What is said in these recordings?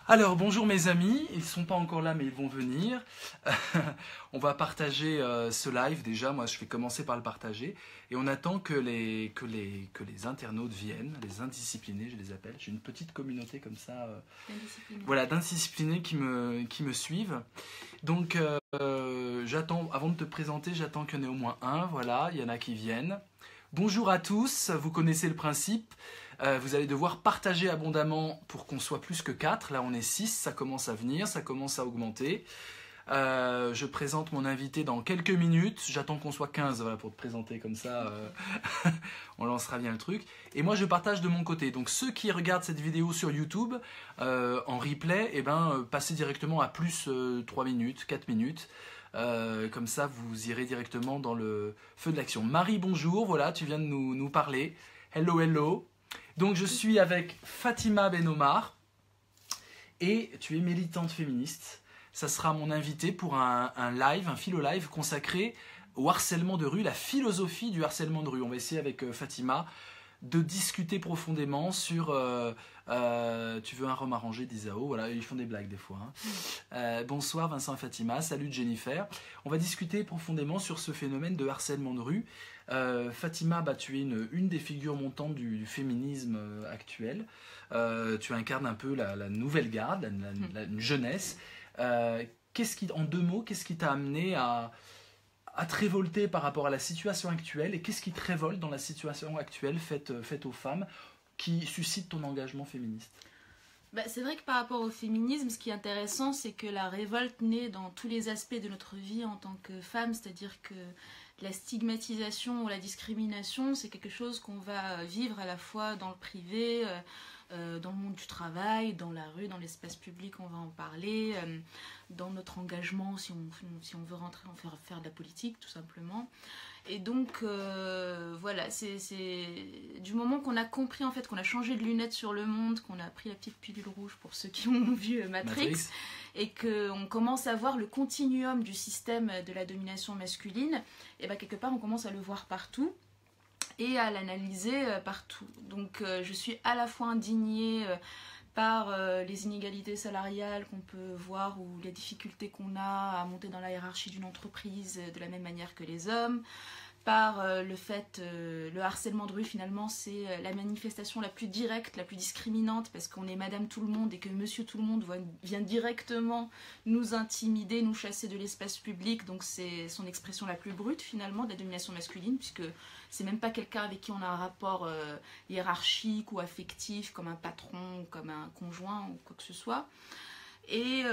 Alors, bonjour mes amis, ils ne sont pas encore là mais ils vont venir. On va partager ce live déjà, moi je vais commencer par le partager. Et on attend que les internautes viennent, les indisciplinés je les appelle. J'ai une petite communauté comme ça, voilà, d'indisciplinés qui me suivent. Donc j'attends, avant de te présenter, j'attends qu'il y en ait au moins un, voilà, il y en a qui viennent. Bonjour à tous, vous connaissez le principe. Vous allez devoir partager abondamment pour qu'on soit plus que 4. Là, on est 6, ça commence à venir, ça commence à augmenter. Je présente mon invité dans quelques minutes. J'attends qu'on soit 15 voilà, pour te présenter comme ça. On lancera bien le truc. Et moi, je partage de mon côté. Donc, ceux qui regardent cette vidéo sur YouTube en replay, eh ben, passez directement à plus 3 minutes, 4 minutes. Comme ça, vous irez directement dans le feu de l'action. Marie, bonjour. Voilà, tu viens de nous parler. Hello, hello. Donc je suis avec Fatima Benomar et tu es militante féministe. Ça sera mon invité pour un live, un philo-live consacré au harcèlement de rue, la philosophie du harcèlement de rue. On va essayer avec Fatima de discuter profondément sur... tu veux un rhum arrangé d'Isao, voilà, ils font des blagues des fois. Hein. Bonsoir Vincent et Fatima, salut Jennifer. On va discuter profondément sur ce phénomène de harcèlement de rue. Fatima, bah, tu es une des figures montantes du féminisme actuel. Tu incarnes un peu la nouvelle garde, une jeunesse. En 2 mots, qu'est-ce qui t'a amené à te révolter par rapport à la situation actuelle et qu'est-ce qui te révolte dans la situation actuelle faite aux femmes qui suscite ton engagement féministe? C'est vrai que par rapport au féminisme, ce qui est intéressant, c'est que la révolte naît dans tous les aspects de notre vie en tant que femme, c'est-à-dire que la stigmatisation ou la discrimination, c'est quelque chose qu'on va vivre à la fois dans le privé, dans le monde du travail, dans la rue, dans l'espace public, on va en parler, dans notre engagement, si on veut rentrer, on veut faire de la politique, tout simplement. Et donc, voilà, c'est du moment qu'on a compris, en fait, qu'on a changé de lunettes sur le monde, qu'on a pris la petite pilule rouge pour ceux qui ont vu Matrix. Et qu'on commence à voir le continuum du système de la domination masculine, et bien quelque part, on commence à le voir partout et à l'analyser partout. Donc, je suis à la fois indignée par les inégalités salariales qu'on peut voir ou les difficultés qu'on a à monter dans la hiérarchie d'une entreprise de la même manière que les hommes, par le fait, le harcèlement de rue finalement c'est la manifestation la plus directe, la plus discriminante parce qu'on est madame tout le monde et que monsieur tout le monde vient directement nous intimider, nous chasser de l'espace public, donc c'est son expression la plus brute finalement de la domination masculine puisque c'est même pas quelqu'un avec qui on a un rapport hiérarchique ou affectif comme un patron, comme un conjoint ou quoi que ce soit. Et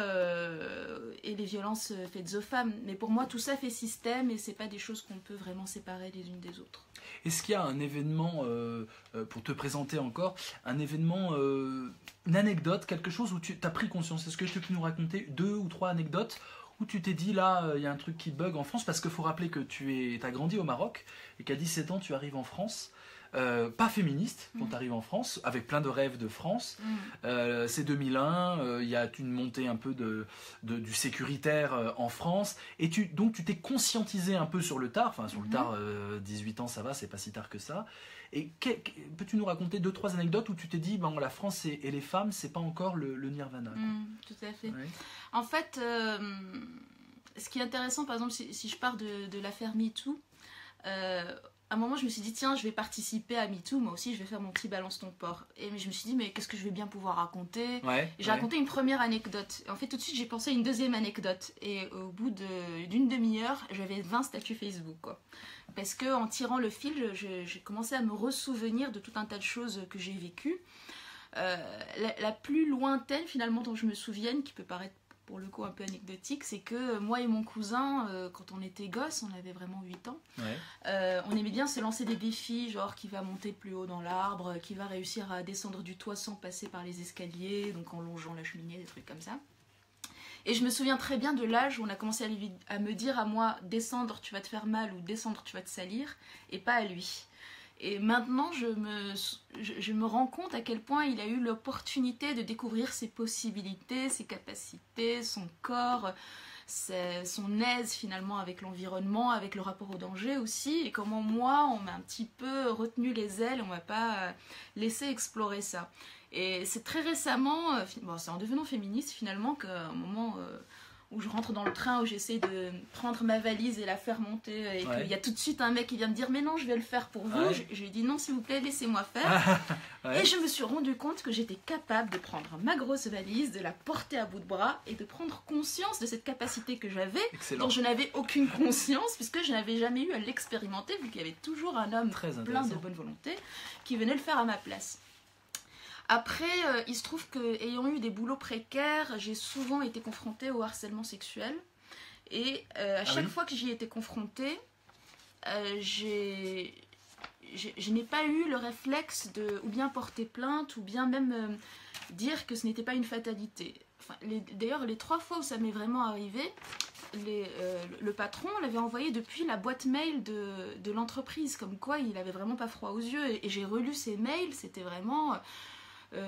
les violences faites aux femmes. Mais pour moi, tout ça fait système et c'est pas des choses qu'on peut vraiment séparer les unes des autres. Est-ce qu'il y a un événement, pour te présenter encore, un événement, une anecdote, quelque chose où tu as pris conscience? Est-ce que tu peux nous raconter 2 ou 3 anecdotes où tu t'es dit là, il y a un truc qui bug en France? Parce qu'il faut rappeler que tu as grandi au Maroc et qu'à 17 ans, tu arrives en France. Pas féministe quand tu arrives en France, avec plein de rêves de France. C'est 2001, il y a une montée un peu du sécuritaire en France. Et donc tu t'es conscientisé un peu sur le tard, enfin sur le tard, 18 ans ça va, c'est pas si tard que ça. Et peux-tu nous raconter 2-3 anecdotes où tu t'es dit, la France et les femmes, c'est pas encore le nirvana? Tout à fait. Ouais. En fait, ce qui est intéressant, par exemple, si je pars de l'affaire MeToo, à un moment, je me suis dit, tiens, je vais participer à MeToo, moi aussi, je vais faire mon petit balance ton porc. Et je me suis dit, mais qu'est-ce que je vais bien pouvoir raconter? J'ai raconté une première anecdote. En fait, tout de suite, j'ai pensé à une deuxième anecdote. Et au bout d'une demi-heure, j'avais 20 statuts Facebook, quoi. Parce qu'en tirant le fil, j'ai commencé à me ressouvenir de tout un tas de choses que j'ai vécues. La plus lointaine, finalement, dont je me souvienne, qui peut paraître pour le coup un peu anecdotique, c'est que moi et mon cousin, quand on était gosses, on avait vraiment 8 ans, on aimait bien se lancer des défis, genre qui va monter plus haut dans l'arbre, qui va réussir à descendre du toit sans passer par les escaliers, donc en longeant la cheminée, des trucs comme ça. Et je me souviens très bien de l'âge où on a commencé à me dire à moi, descendre tu vas te faire mal ou descendre tu vas te salir, et pas à lui. Et maintenant, je me rends compte à quel point il a eu l'opportunité de découvrir ses possibilités, ses capacités, son corps, son aise finalement avec l'environnement, avec le rapport au danger aussi, et comment moi, on m'a un petit peu retenu les ailes, on m'a pas laissé explorer ça. Et c'est très récemment, bon, c'est en devenant féministe finalement, qu'à un moment... où je rentre dans le train, où j'essaie de prendre ma valise et la faire monter, et qu'il y a tout de suite un mec qui vient me dire « Mais non, je vais le faire pour vous. » Je lui dis « Non, s'il vous plaît, laissez-moi faire. » Et je me suis rendu compte que j'étais capable de prendre ma grosse valise, de la porter à bout de bras, et de prendre conscience de cette capacité que j'avais, dont je n'avais aucune conscience, puisque je n'avais jamais eu à l'expérimenter, vu qu'il y avait toujours un homme plein de bonne volonté qui venait le faire à ma place. Après, il se trouve qu'ayant eu des boulots précaires, j'ai souvent été confrontée au harcèlement sexuel. Et à chaque fois que j'y étais confrontée, je n'ai pas eu le réflexe de ou bien porter plainte, ou bien même dire que ce n'était pas une fatalité. Enfin, d'ailleurs, les 3 fois où ça m'est vraiment arrivé, le patron l'avait envoyé depuis la boîte mail de l'entreprise, comme quoi il n'avait vraiment pas froid aux yeux. Et j'ai relu ses mails, c'était vraiment...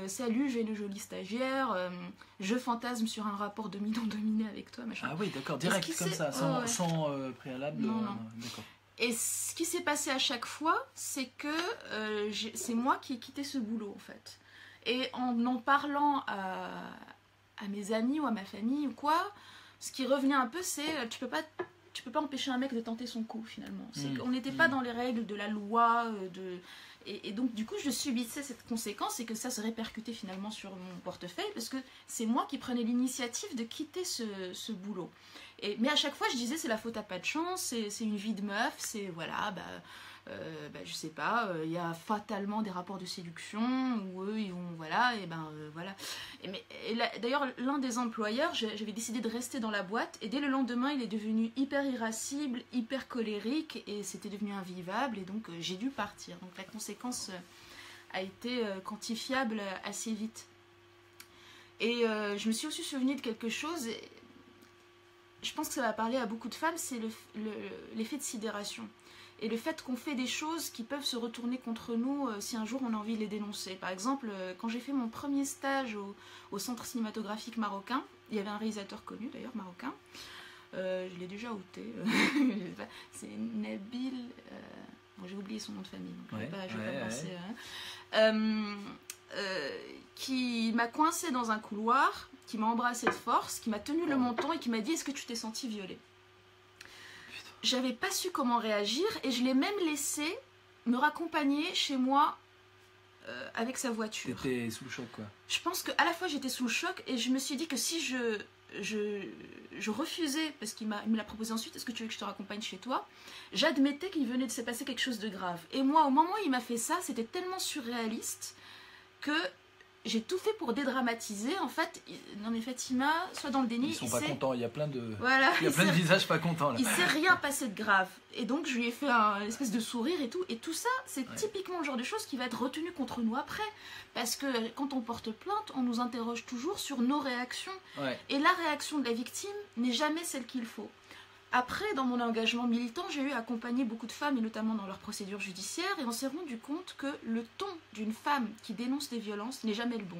salut, j'ai une jolie stagiaire, je fantasme sur un rapport dominant-dominé avec toi, machin. Ah oui, d'accord, direct comme ça, sans préalable. Non. D'accord. Et ce qui s'est passé à chaque fois, c'est que c'est moi qui ai quitté ce boulot, en fait. Et en parlant à mes amis ou à ma famille ou quoi, ce qui revenait un peu, c'est tu peux pas empêcher un mec de tenter son coup, finalement. On n'était pas dans les règles de la loi, Et donc, du coup, je subissais cette conséquence et que ça se répercutait finalement sur mon portefeuille parce que c'est moi qui prenais l'initiative de quitter ce boulot. Mais à chaque fois, je disais, c'est la faute à pas de chance, c'est une vie de meuf, c'est voilà, je sais pas, il y a fatalement des rapports de séduction où eux, ils vont, voilà, et voilà. D'ailleurs, l'un des employeurs, j'avais décidé de rester dans la boîte et dès le lendemain, il est devenu hyper irascible, hyper colérique et c'était devenu invivable et donc j'ai dû partir. Donc la conséquence a été quantifiable assez vite. Et je me suis aussi souvenue de quelque chose, et je pense que ça va parler à beaucoup de femmes, c'est l'effet de sidération. Et le fait qu'on fait des choses qui peuvent se retourner contre nous si un jour on a envie de les dénoncer. Par exemple, quand j'ai fait mon premier stage au centre cinématographique marocain, il y avait un réalisateur connu d'ailleurs, marocain, je l'ai déjà outé, c'est Nabil, bon, j'ai oublié son nom de famille, donc je vais pas penser, qui m'a coincé dans un couloir, qui m'a embrassé de force, qui m'a tenu le menton et qui m'a dit « Est-ce que tu t'es senti violée ?» J'avais pas su comment réagir et je l'ai même laissé me raccompagner chez moi avec sa voiture. T'étais sous le choc, quoi. Je pense qu'à la fois j'étais sous le choc et je me suis dit que si je refusais, parce il me l'a proposé ensuite, est-ce que tu veux que je te raccompagne chez toi, j'admettais qu'il venait de se passer quelque chose de grave. Et moi, au moment où il m'a fait ça, c'était tellement surréaliste que j'ai tout fait pour dédramatiser. En fait, non mais Fatima, soit dans le déni. Ils sont pas contents, il y a plein de, voilà, il y a plein de visages pas contents là. Il s'est rien passé de grave. Et donc je lui ai fait une espèce de sourire et tout. Et tout ça, c'est typiquement le genre de choses qui va être retenu contre nous après. Parce que quand on porte plainte, on nous interroge toujours sur nos réactions. Et la réaction de la victime n'est jamais celle qu'il faut. Après, dans mon engagement militant, j'ai eu à accompagner beaucoup de femmes, et notamment dans leurs procédures judiciaires, et on s'est rendu compte que le ton d'une femme qui dénonce des violences n'est jamais le bon.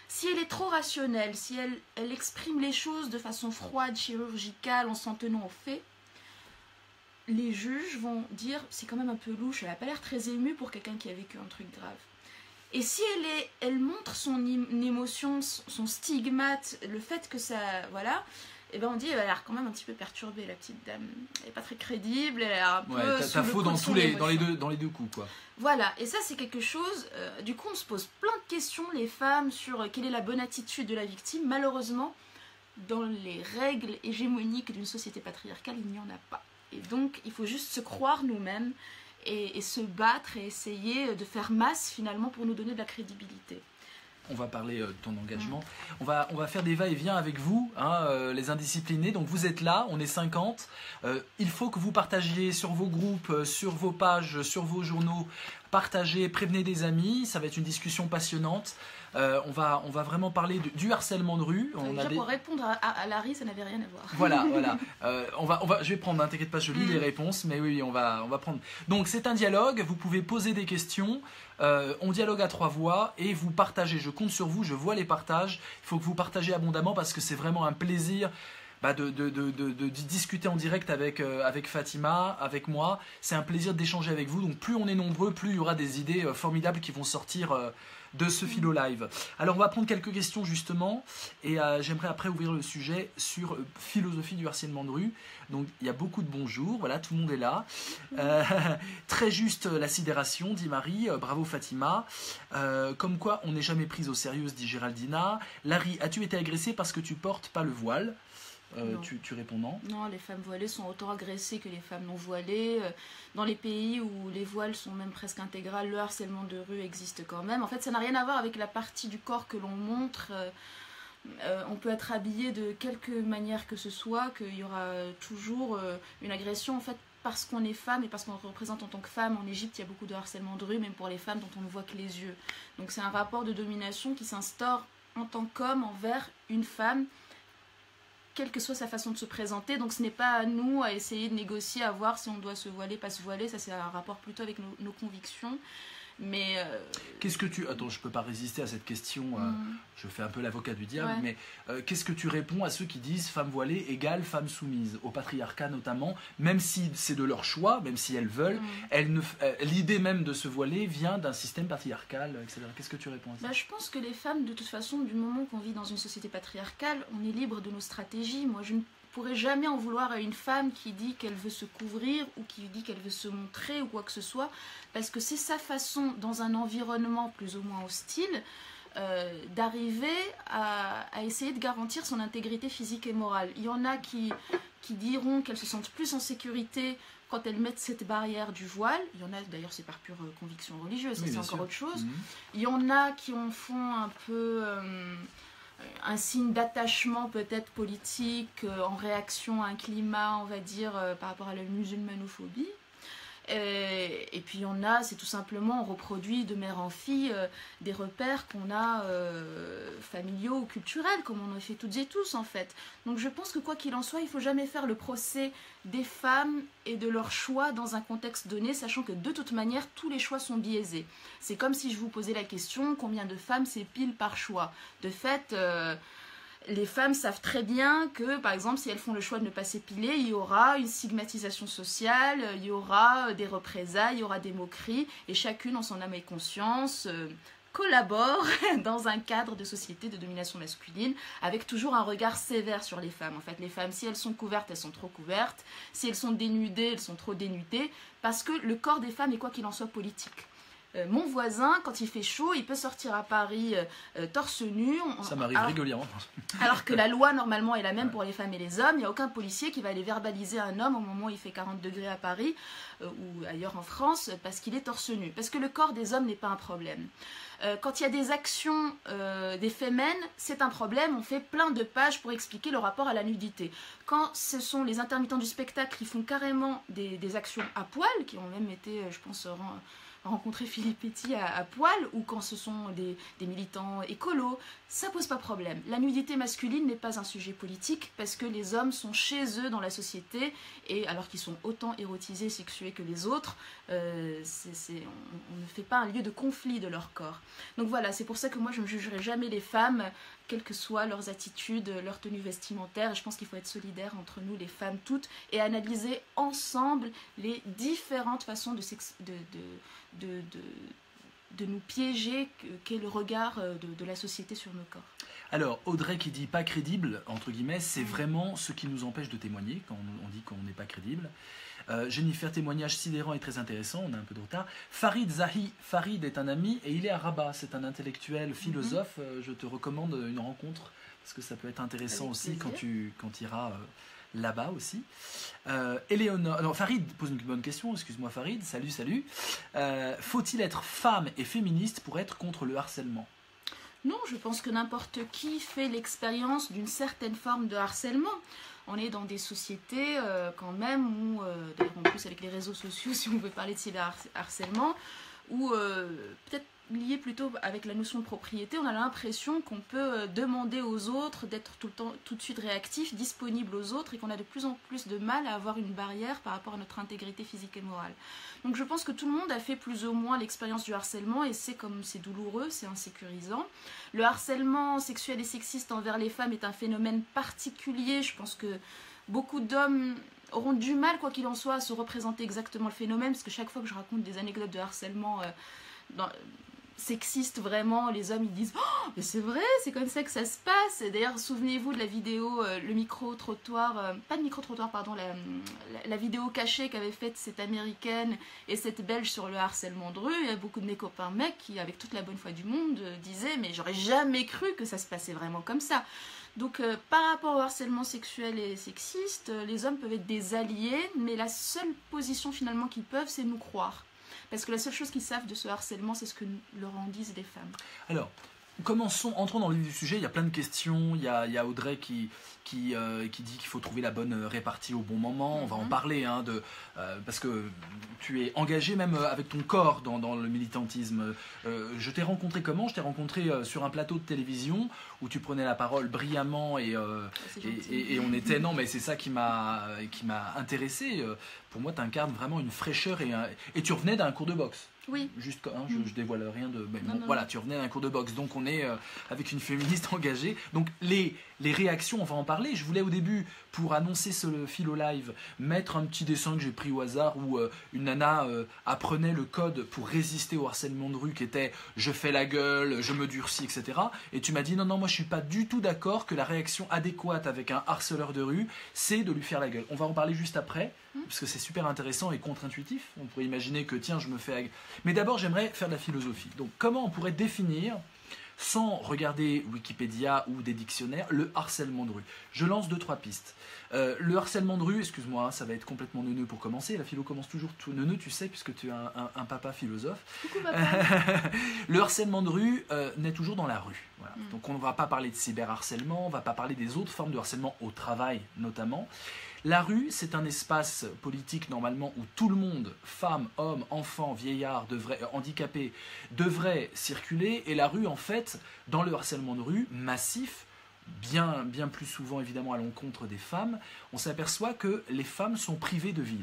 Si elle est trop rationnelle, si elle exprime les choses de façon froide, chirurgicale, en s'en tenant aux faits, les juges vont dire « c'est quand même un peu louche, elle n'a pas l'air très émue pour quelqu'un qui a vécu un truc grave ». Et si elle montre son émotion, son stigmate, le fait que ça... voilà... Et ben on dit, elle a l'air quand même un petit peu perturbée, la petite dame. Elle n'est pas très crédible, elle a un peu... T'as faux dans les deux coups, quoi. Voilà, et ça c'est quelque chose... du coup, on se pose plein de questions, les femmes, sur quelle est la bonne attitude de la victime. Malheureusement, dans les règles hégémoniques d'une société patriarcale, il n'y en a pas. Et donc, il faut juste se croire nous-mêmes et se battre et essayer de faire masse, finalement, pour nous donner de la crédibilité. On va parler de ton engagement. On va faire des va-et-vient avec vous, les indisciplinés. Donc vous êtes là, on est 50. Il faut que vous partagiez sur vos groupes, sur vos pages, sur vos journaux, partagez, prévenez des amis, ça va être une discussion passionnante. On va vraiment parler du harcèlement de rue. Déjà pour répondre à Larry, ça n'avait rien à voir. Voilà. Je vais prendre, t'inquiète pas, je lis les réponses, mais oui, on va prendre. Donc c'est un dialogue, vous pouvez poser des questions, on dialogue à 3 voix et vous partagez. Je compte sur vous, je vois les partages. Il faut que vous partagez abondamment parce que c'est vraiment un plaisir. De discuter en direct avec Fatima, avec moi. C'est un plaisir d'échanger avec vous. Donc plus on est nombreux, plus il y aura des idées formidables qui vont sortir de ce philo live. Alors on va prendre quelques questions justement et j'aimerais après ouvrir le sujet sur philosophie du harcèlement de rue. Donc il y a beaucoup de bonjours, voilà, tout le monde est là. Très juste la sidération, dit Marie, bravo Fatima. Comme quoi on n'est jamais prise au sérieux, dit Géraldina. Larry, as-tu été agressée parce que tu portes pas le voile? Tu réponds non. Non, les femmes voilées sont autant agressées que les femmes non voilées. Dans les pays où les voiles sont même presque intégrales, le harcèlement de rue existe quand même. En fait, ça n'a rien à voir avec la partie du corps que l'on montre. On peut être habillé de quelque manière que ce soit, qu'il y aura toujours une agression en fait. Parce qu'on est femme et parce qu'on représente en tant que femme, en Égypte, il y a beaucoup de harcèlement de rue, même pour les femmes dont on ne voit que les yeux. Donc c'est un rapport de domination qui s'instaure en tant qu'homme envers une femme, quelle que soit sa façon de se présenter. Donc ce n'est pas à nous à essayer de négocier, à voir si on doit se voiler, pas se voiler. Ça c'est un rapport plutôt avec nos convictions. Mais qu'est-ce que tu... Attends, je peux pas résister à cette question, je fais un peu l'avocat du diable, mais qu'est-ce que tu réponds à ceux qui disent femme voilée égale femme soumise, au patriarcat notamment, même si c'est de leur choix, même si elles veulent, l'idée même de se voiler vient d'un système patriarcal, etc. Qu'est-ce que tu réponds à ça? Je pense que les femmes, de toute façon, du moment qu'on vit dans une société patriarcale, on est libre de nos stratégies. Moi, je ne pourrais jamais en vouloir à une femme qui dit qu'elle veut se couvrir ou qui dit qu'elle veut se montrer ou quoi que ce soit, parce que c'est sa façon, dans un environnement plus ou moins hostile, d'arriver à essayer de garantir son intégrité physique et morale. Il y en a qui diront qu'elles se sentent plus en sécurité quand elles mettent cette barrière du voile. Il y en a, d'ailleurs, c'est par pure conviction religieuse, c'est encore autre chose. Il y en a qui en font un peu... un signe d'attachement peut-être politique en réaction à un climat, on va dire, par rapport à la musulmanophobie. Et puis il y en a, c'est tout simplement, on reproduit de mère en fille des repères qu'on a familiaux ou culturels, comme on en fait toutes et tous en fait. Donc je pense que quoi qu'il en soit, il ne faut jamais faire le procès des femmes et de leurs choix dans un contexte donné, sachant que de toute manière, tous les choix sont biaisés. C'est comme si je vous posais la question, combien de femmes s'épilent par choix? De fait... les femmes savent très bien que, par exemple, si elles font le choix de ne pas s'épiler, il y aura une stigmatisation sociale, il y aura des représailles, il y aura des moqueries, et chacune, en son âme et conscience, collabore dans un cadre de société de domination masculine, avec toujours un regard sévère sur les femmes. En fait, les femmes, si elles sont couvertes, elles sont trop couvertes, si elles sont dénudées, elles sont trop dénudées, parce que le corps des femmes est, quoi qu'il en soit, politique. Mon voisin, quand il fait chaud, il peut sortir à Paris torse nu. Ça m'arrive régulièrement. Alors que la loi, normalement, est la même pour les femmes et les hommes. Il n'y a aucun policier qui va aller verbaliser un homme au moment où il fait 40 degrés à Paris ou ailleurs en France parce qu'il est torse nu. Parce que le corps des hommes n'est pas un problème. Quand il y a des actions des fémènes, c'est un problème. On fait plein de pages pour expliquer le rapport à la nudité. Quand ce sont les intermittents du spectacle qui font carrément des actions à poil, qui ont même été, je pense, rencontrer Philippe Petit à poil, ou quand ce sont des militants écolos, ça pose pas problème. La nudité masculine n'est pas un sujet politique parce que les hommes sont chez eux dans la société et alors qu'ils sont autant érotisés, sexués que les autres, on ne fait pas un lieu de conflit de leur corps. Donc voilà, c'est pour ça que moi je ne jugerai jamais les femmes, quelles que soient leurs attitudes, leur tenue vestimentaire. Je pense qu'il faut être solidaire entre nous, les femmes toutes, et analyser ensemble les différentes façons de nous piéger qu'est le regard de la société sur nos corps. Alors, Audrey qui dit pas crédible, entre guillemets, c'est vraiment ce qui nous empêche de témoigner quand on dit qu'on n'est pas crédible. Jennifer, témoignage sidérant et très intéressant, on a un peu de retard. Farid Zahi, Farid est un ami et il est à Rabat, c'est un intellectuel, philosophe. Je te recommande une rencontre parce que ça peut être intéressant avec aussi quand tu iras là-bas aussi. Éléonore, non, Farid pose une bonne question, excuse-moi Farid, salut. Faut-il être femme et féministe pour être contre le harcèlement ? Non, je pense que n'importe qui fait l'expérience d'une certaine forme de harcèlement. On est dans des sociétés quand même où, d'ailleurs en plus avec les réseaux sociaux, si on veut parler de cyberharcèlement, ou peut-être lié plutôt avec la notion de propriété, on a l'impression qu'on peut demander aux autres d'être tout le temps, tout de suite réactif, disponible aux autres, et qu'on a de plus en plus de mal à avoir une barrière par rapport à notre intégrité physique et morale. Donc je pense que tout le monde a fait plus ou moins l'expérience du harcèlement, et c'est comme c'est douloureux, c'est insécurisant. Le harcèlement sexuel et sexiste envers les femmes est un phénomène particulier. Je pense que beaucoup d'hommes auront du mal, quoi qu'il en soit, à se représenter exactement le phénomène, parce que chaque fois que je raconte des anecdotes de harcèlement sexiste, vraiment, les hommes ils disent oh, mais c'est vrai, c'est comme ça que ça se passe. Et d'ailleurs, souvenez-vous de la vidéo, le micro-trottoir, pas de micro-trottoir, pardon, la vidéo cachée qu'avait faite cette américaine et cette belge sur le harcèlement de rue. Il y a beaucoup de mes copains mecs qui, avec toute la bonne foi du monde, disaient mais j'aurais jamais cru que ça se passait vraiment comme ça. Donc par rapport au harcèlement sexuel et sexiste, les hommes peuvent être des alliés, mais la seule position finalement qu'ils peuvent, c'est nous croire. Parce que la seule chose qu'ils savent de ce harcèlement, c'est ce que leur en disent les femmes. Alors, entrons dans le vif du sujet. Il y a plein de questions. Il y a Audrey qui dit qu'il faut trouver la bonne répartie au bon moment. On va en parler, hein, parce que tu es engagé même avec ton corps dans le militantisme. Je t'ai rencontré comment? Je t'ai rencontré sur un plateau de télévision où tu prenais la parole brillamment et on était... Non, mais c'est ça qui m'a intéressé. Pour moi, tu incarnes vraiment une fraîcheur et tu revenais d'un cours de boxe. Oui. Juste, hein, je dévoile rien de... Mais bon, voilà, tu revenais d'un cours de boxe, donc on est avec une féministe engagée. Donc les réactions, on va en parler. Je voulais au début, pour annoncer ce philo live, mettre un petit dessin que j'ai pris au hasard où une nana apprenait le code pour résister au harcèlement de rue qui était « je fais la gueule, je me durcis, etc. » Et tu m'as dit « non, moi je suis pas du tout d'accord que la réaction adéquate avec un harceleur de rue, c'est de lui faire la gueule. » On va en parler juste après, parce que c'est super intéressant et contre-intuitif. On pourrait imaginer que tiens, je me fais... Mais d'abord, j'aimerais faire de la philosophie. Donc, comment on pourrait définir, sans regarder Wikipédia ou des dictionnaires, le harcèlement de rue? Je lance 2-3 pistes. Le harcèlement de rue, excuse-moi, ça va être complètement neuneux pour commencer. La philo commence toujours tout neuneux, tu sais, puisque tu es un papa philosophe. Coucou papa. Le harcèlement de rue naît toujours dans la rue. Voilà. Donc, on ne va pas parler de cyberharcèlement, on ne va pas parler des autres formes de harcèlement au travail, notamment. La rue, c'est un espace politique normalement où tout le monde, femmes, hommes, enfants, vieillards, handicapés, devraient circuler. Et la rue, en fait, dans le harcèlement de rue, massif, bien plus souvent évidemment à l'encontre des femmes, on s'aperçoit que les femmes sont privées de ville.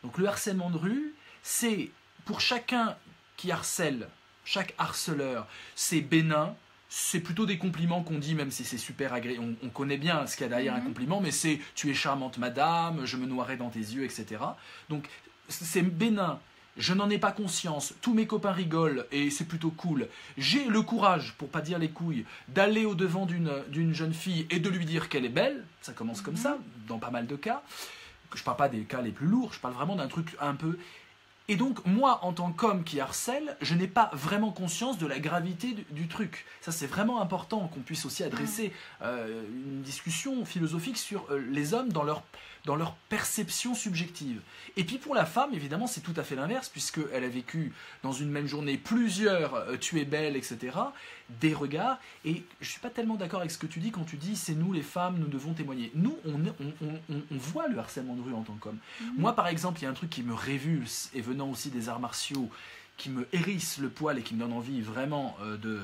Donc le harcèlement de rue, c'est pour chacun qui harcèle, chaque harceleur, c'est bénin. C'est plutôt des compliments qu'on dit, même si c'est super agréable. On connaît bien ce qu'il y a derrière un compliment, mais c'est « tu es charmante madame, je me noierai dans tes yeux », etc. Donc c'est bénin, je n'en ai pas conscience, tous mes copains rigolent et c'est plutôt cool. J'ai le courage, pour pas dire les couilles, d'aller au-devant d'une jeune fille et de lui dire qu'elle est belle. Ça commence comme ça, dans pas mal de cas. Je parle pas des cas les plus lourds, je parle vraiment d'un truc un peu... Et donc, moi, en tant qu'homme qui harcèle, je n'ai pas vraiment conscience de la gravité du truc. Ça, c'est vraiment important qu'on puisse aussi adresser une discussion philosophique sur les hommes dans leur perception subjective. Et puis pour la femme, évidemment, c'est tout à fait l'inverse, puisqu'elle a vécu dans une même journée plusieurs « tu es belle », etc., des regards. Et je ne suis pas tellement d'accord avec ce que tu dis quand tu dis « c'est nous les femmes, nous devons témoigner ». Nous, on voit le harcèlement de rue en tant qu'homme. Moi, par exemple, il y a un truc qui me révulse, et venant aussi des arts martiaux, qui me hérisse le poil et qui me donne envie vraiment de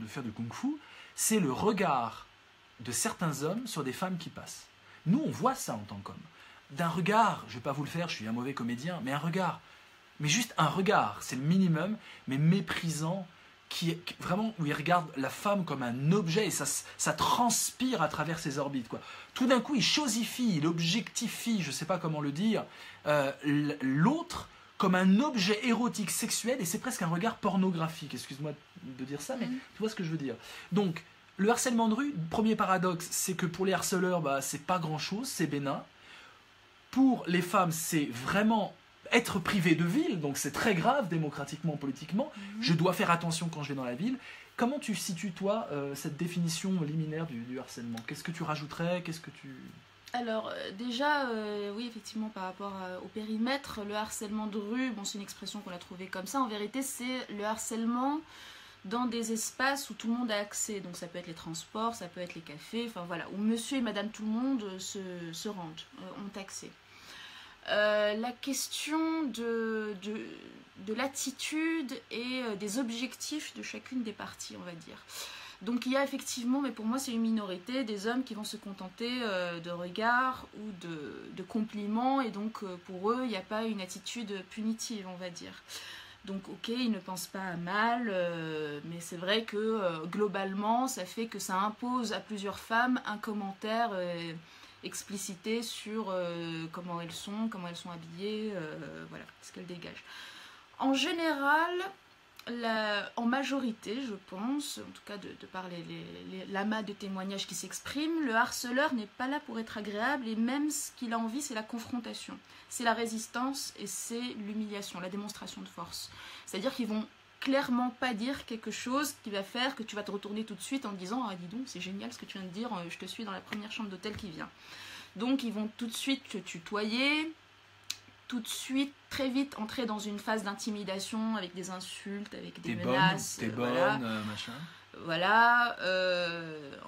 faire du kung-fu, c'est le regard de certains hommes sur des femmes qui passent. Nous, on voit ça en tant qu'homme. D'un regard, je ne vais pas vous le faire, je suis un mauvais comédien, mais un regard. Mais juste un regard, c'est le minimum, mais méprisant, vraiment où il regarde la femme comme un objet et ça transpire à travers ses orbites, quoi. Tout d'un coup, il chosifie, il objectifie, je ne sais pas comment le dire, l'autre comme un objet érotique, sexuel, et c'est presque un regard pornographique. Excuse-moi de dire ça, mais tu vois ce que je veux dire. Donc, le harcèlement de rue, premier paradoxe, c'est que pour les harceleurs, c'est pas grand-chose, c'est bénin. Pour les femmes, c'est vraiment être privé de ville, donc c'est très grave démocratiquement, politiquement. Je dois faire attention quand je vais dans la ville. Comment tu situes, toi, cette définition liminaire du harcèlement? Qu'est-ce que tu rajouterais? Qu'est-ce que tu... Alors déjà, oui, effectivement, par rapport au périmètre, le harcèlement de rue, bon, c'est une expression qu'on a trouvée comme ça. En vérité, c'est le harcèlement dans des espaces où tout le monde a accès. Donc ça peut être les transports, ça peut être les cafés, enfin voilà, où monsieur et madame tout le monde se rendent, ont accès. La question de l'attitude et des objectifs de chacune des parties, on va dire. Donc il y a effectivement, mais pour moi c'est une minorité, des hommes qui vont se contenter de regards ou de compliments, et donc pour eux il n'y a pas une attitude punitive, on va dire. Donc ok, ils ne pensent pas à mal, mais c'est vrai que globalement ça fait que ça impose à plusieurs femmes un commentaire explicité sur comment elles sont habillées, voilà, ce qu'elles dégagent. En général, en majorité, je pense, en tout cas de par l'amas de témoignages qui s'expriment, le harceleur n'est pas là pour être agréable, et même ce qu'il a envie, c'est la confrontation, c'est la résistance et c'est l'humiliation, la démonstration de force. C'est-à-dire qu'ils vont clairement pas dire quelque chose qui va faire que tu vas te retourner tout de suite en te disant « Ah, dis donc, c'est génial ce que tu viens de dire, je te suis dans la première chambre d'hôtel qui vient ». Donc ils vont tout de suite te tutoyer, tout de suite, très vite, entrer dans une phase d'intimidation avec des insultes, avec des menaces. T'es voilà. bonne, machin. Voilà.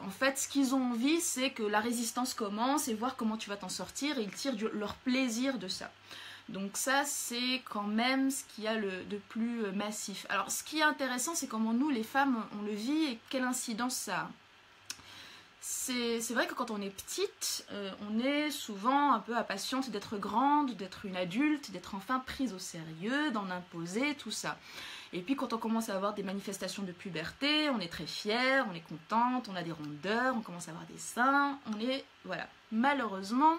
En fait, ce qu'ils ont envie, c'est que la résistance commence et voir comment tu vas t'en sortir. Et ils tirent leur plaisir de ça. Donc ça, c'est quand même ce qu'il y a de plus massif. Alors, ce qui est intéressant, c'est comment nous, les femmes, on le vit et quelle incidence ça a. C'est vrai que quand on est petite, on est souvent un peu impatiente d'être grande, d'être une adulte, d'être enfin prise au sérieux, d'en imposer, tout ça. Et puis quand on commence à avoir des manifestations de puberté, on est très fière, on est contente, on a des rondeurs, on commence à avoir des seins, on est... Voilà. Malheureusement,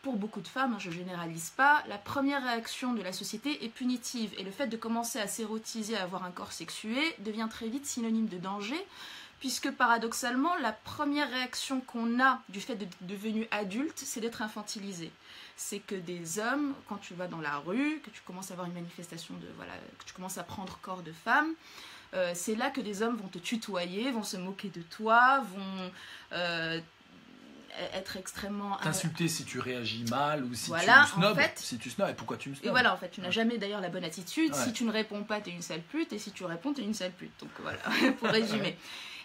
pour beaucoup de femmes, je ne généralise pas, la première réaction de la société est punitive. Et le fait de commencer à s'érotiser, à avoir un corps sexué, devient très vite synonyme de danger, puisque paradoxalement, la première réaction qu'on a du fait de devenu adulte, c'est d'être infantilisé. C'est que des hommes, quand tu vas dans la rue, que tu commences à avoir une manifestation que tu commences à prendre corps de femme, c'est là que des hommes vont te tutoyer, vont se moquer de toi, vont être extrêmement... T'insulter si tu réagis mal ou si voilà, tu snobs. En fait, si tu snobs, et pourquoi tu me snobs? Et voilà, en fait, tu n'as jamais d'ailleurs la bonne attitude. Ouais. Si tu ne réponds pas, t'es une sale pute, et si tu réponds, t'es une sale pute. Donc voilà, pour résumer.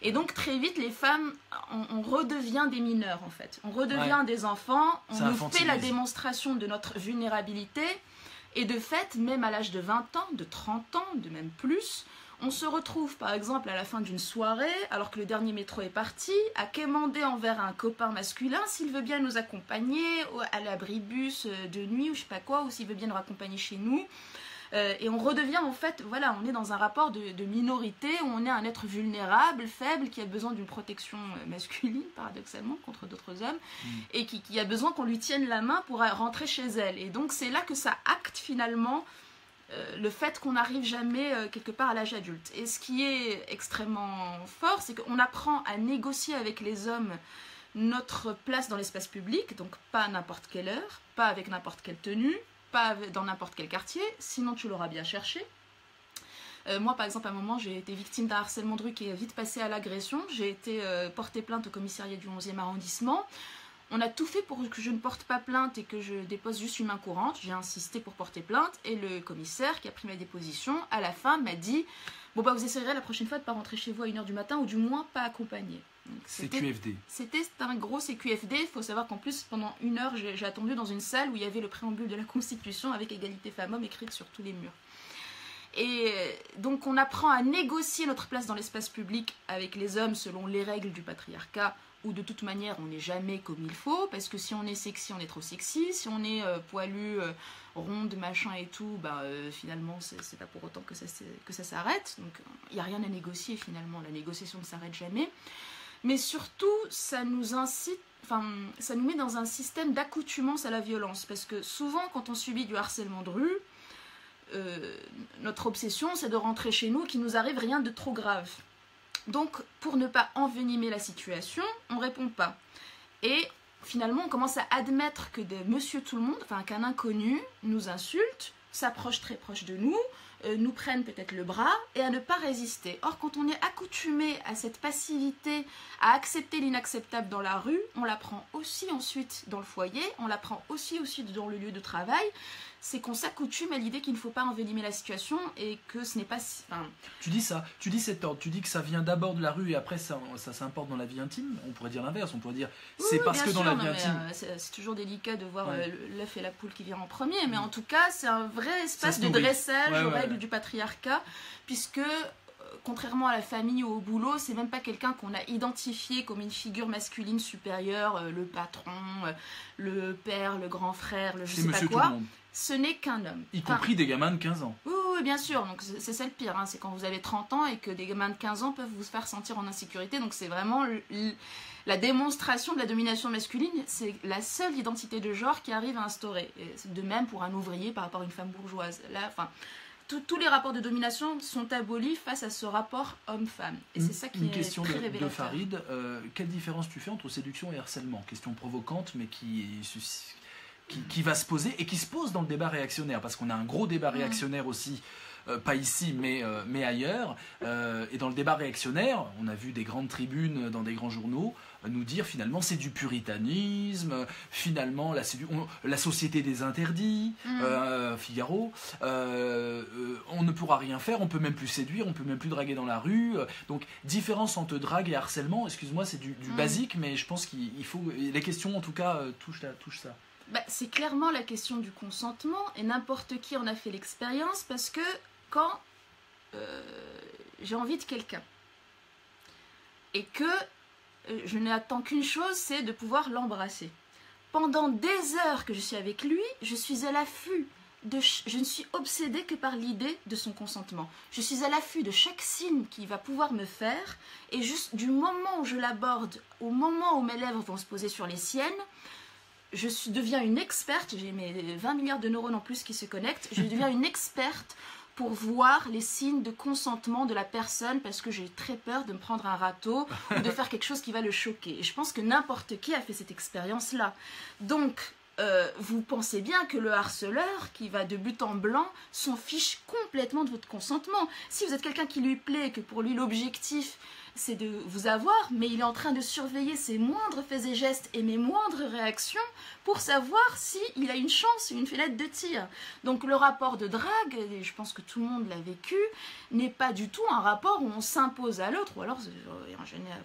Et donc très vite, les femmes, on redevient des mineurs en fait. On redevient des enfants, on nous fait la démonstration de notre vulnérabilité. Et de fait, même à l'âge de 20 ans, de 30 ans, de même plus, on se retrouve par exemple à la fin d'une soirée, alors que le dernier métro est parti, à quémander envers un copain masculin s'il veut bien nous accompagner à l'abribus de nuit ou je sais pas quoi, ou s'il veut bien nous raccompagner chez nous. Et on redevient en fait, voilà, on est dans un rapport de minorité où on est un être vulnérable, faible, qui a besoin d'une protection masculine, paradoxalement, contre d'autres hommes, et qui a besoin qu'on lui tienne la main pour rentrer chez elle. Et donc c'est là que ça acte finalement le fait qu'on n'arrive jamais quelque part à l'âge adulte. Et ce qui est extrêmement fort, c'est qu'on apprend à négocier avec les hommes notre place dans l'espace public, donc pas à n'importe quelle heure, pas avec n'importe quelle tenue, pas dans n'importe quel quartier, sinon tu l'auras bien cherché. Moi, par exemple, à un moment, j'ai été victime d'un harcèlement de rue qui est vite passé à l'agression. J'ai été portée plainte au commissariat du 11e arrondissement. On a tout fait pour que je ne porte pas plainte et que je dépose juste une main courante. J'ai insisté pour porter plainte et le commissaire qui a pris ma déposition, à la fin, m'a dit « Bon, bah, vous essayerez la prochaine fois de ne pas rentrer chez vous à 1h du matin ou du moins pas accompagné. » CQFD. C'était un gros CQFD. Il faut savoir qu'en plus, pendant 1 heure, j'ai attendu dans une salle où il y avait le préambule de la Constitution avec égalité femmes-hommes écrite sur tous les murs. Et donc, on apprend à négocier notre place dans l'espace public avec les hommes selon les règles du patriarcat, où de toute manière, on n'est jamais comme il faut, parce que si on est sexy, on est trop sexy. Si on est poilu, ronde, machin et tout, bah, finalement, c'est pas pour autant que ça s'arrête. Donc, il n'y a rien à négocier, finalement. La négociation ne s'arrête jamais. Mais surtout, ça nous incite, ça nous met dans un système d'accoutumance à la violence. Parce que souvent, quand on subit du harcèlement de rue, notre obsession, c'est de rentrer chez nous, qu'il nous arrive rien de trop grave. Donc, pour ne pas envenimer la situation, on répond pas. Et finalement, on commence à admettre que monsieur tout le monde, qu'un inconnu nous insulte, s'approche très proche de nous, nous prennent peut-être le bras et à ne pas résister. Or, quand on est accoutumé à cette passivité, à accepter l'inacceptable dans la rue, on l'apprend aussi ensuite dans le foyer, on l'apprend aussi dans le lieu de travail. c'est qu'on s'accoutume à l'idée qu'il ne faut pas envenimer la situation et que ce n'est pas... Tu dis ça, tu dis cet ordre, tu dis que ça vient d'abord de la rue et après ça s'importe dans la vie intime. On pourrait dire l'inverse, on pourrait dire c'est parce que dans la vie intime... c'est toujours délicat de voir l'œuf et la poule qui viennent en premier, mais en tout cas c'est un vrai espace de dressage aux règles du patriarcat, puisque... contrairement à la famille ou au boulot, c'est même pas quelqu'un qu'on a identifié comme une figure masculine supérieure, le patron, le père, le grand frère, le je sais pas quoi. Ce n'est qu'un homme. Y compris des gamins de 15 ans. Oui, bien sûr. Donc c'est ça le pire. Hein. C'est quand vous avez 30 ans et que des gamins de 15 ans peuvent vous faire sentir en insécurité. Donc c'est vraiment la démonstration de la domination masculine. C'est la seule identité de genre qui arrive à instaurer. Et de même pour un ouvrier par rapport à une femme bourgeoise. Là, tous les rapports de domination sont abolis face à ce rapport homme-femme. Et c'est ça qui est question très révélateur. De Farid, quelle différence tu fais entre séduction et harcèlement? Question provocante, mais qui va se poser et qui se pose dans le débat réactionnaire, parce qu'on a un gros débat réactionnaire aussi, pas ici, mais ailleurs. Et dans le débat réactionnaire, on a vu des grandes tribunes dans des grands journaux nous dire finalement c'est du puritanisme, finalement la société des interdits, Figaro, on ne pourra rien faire, on peut même plus séduire, on peut même plus draguer dans la rue. Donc différence entre drague et harcèlement, excuse-moi, c'est du basique, mais je pense qu'il faut, les questions en tout cas touchent ça. C'est clairement la question du consentement, et n'importe qui en a fait l'expérience, parce que quand j'ai envie de quelqu'un et que je n'attends qu'une chose, c'est de pouvoir l'embrasser. Pendant des heures que je suis avec lui, je suis à l'affût. Je ne suis obsédée que par l'idée de son consentement. Je suis à l'affût de chaque signe qu'il va pouvoir me faire, et juste du moment où je l'aborde, au moment où mes lèvres vont se poser sur les siennes, je deviens une experte, j'ai mes 20 milliards de neurones en plus qui se connectent, je deviens une experte pour voir les signes de consentement de la personne, parce que j'ai très peur de me prendre un râteau ou de faire quelque chose qui va le choquer. Et je pense que n'importe qui a fait cette expérience-là. Donc, vous pensez bien que le harceleur, qui va de but en blanc, s'en fiche complètement de votre consentement. Si vous êtes quelqu'un qui lui plaît, que pour lui l'objectif c'est de vous avoir, mais il est en train de surveiller ses moindres faits et gestes et mes moindres réactions pour savoir s'il a une chance, une fenêtre de tir. Donc le rapport de drague, et je pense que tout le monde l'a vécu, n'est pas du tout un rapport où on s'impose à l'autre, ou alors en général,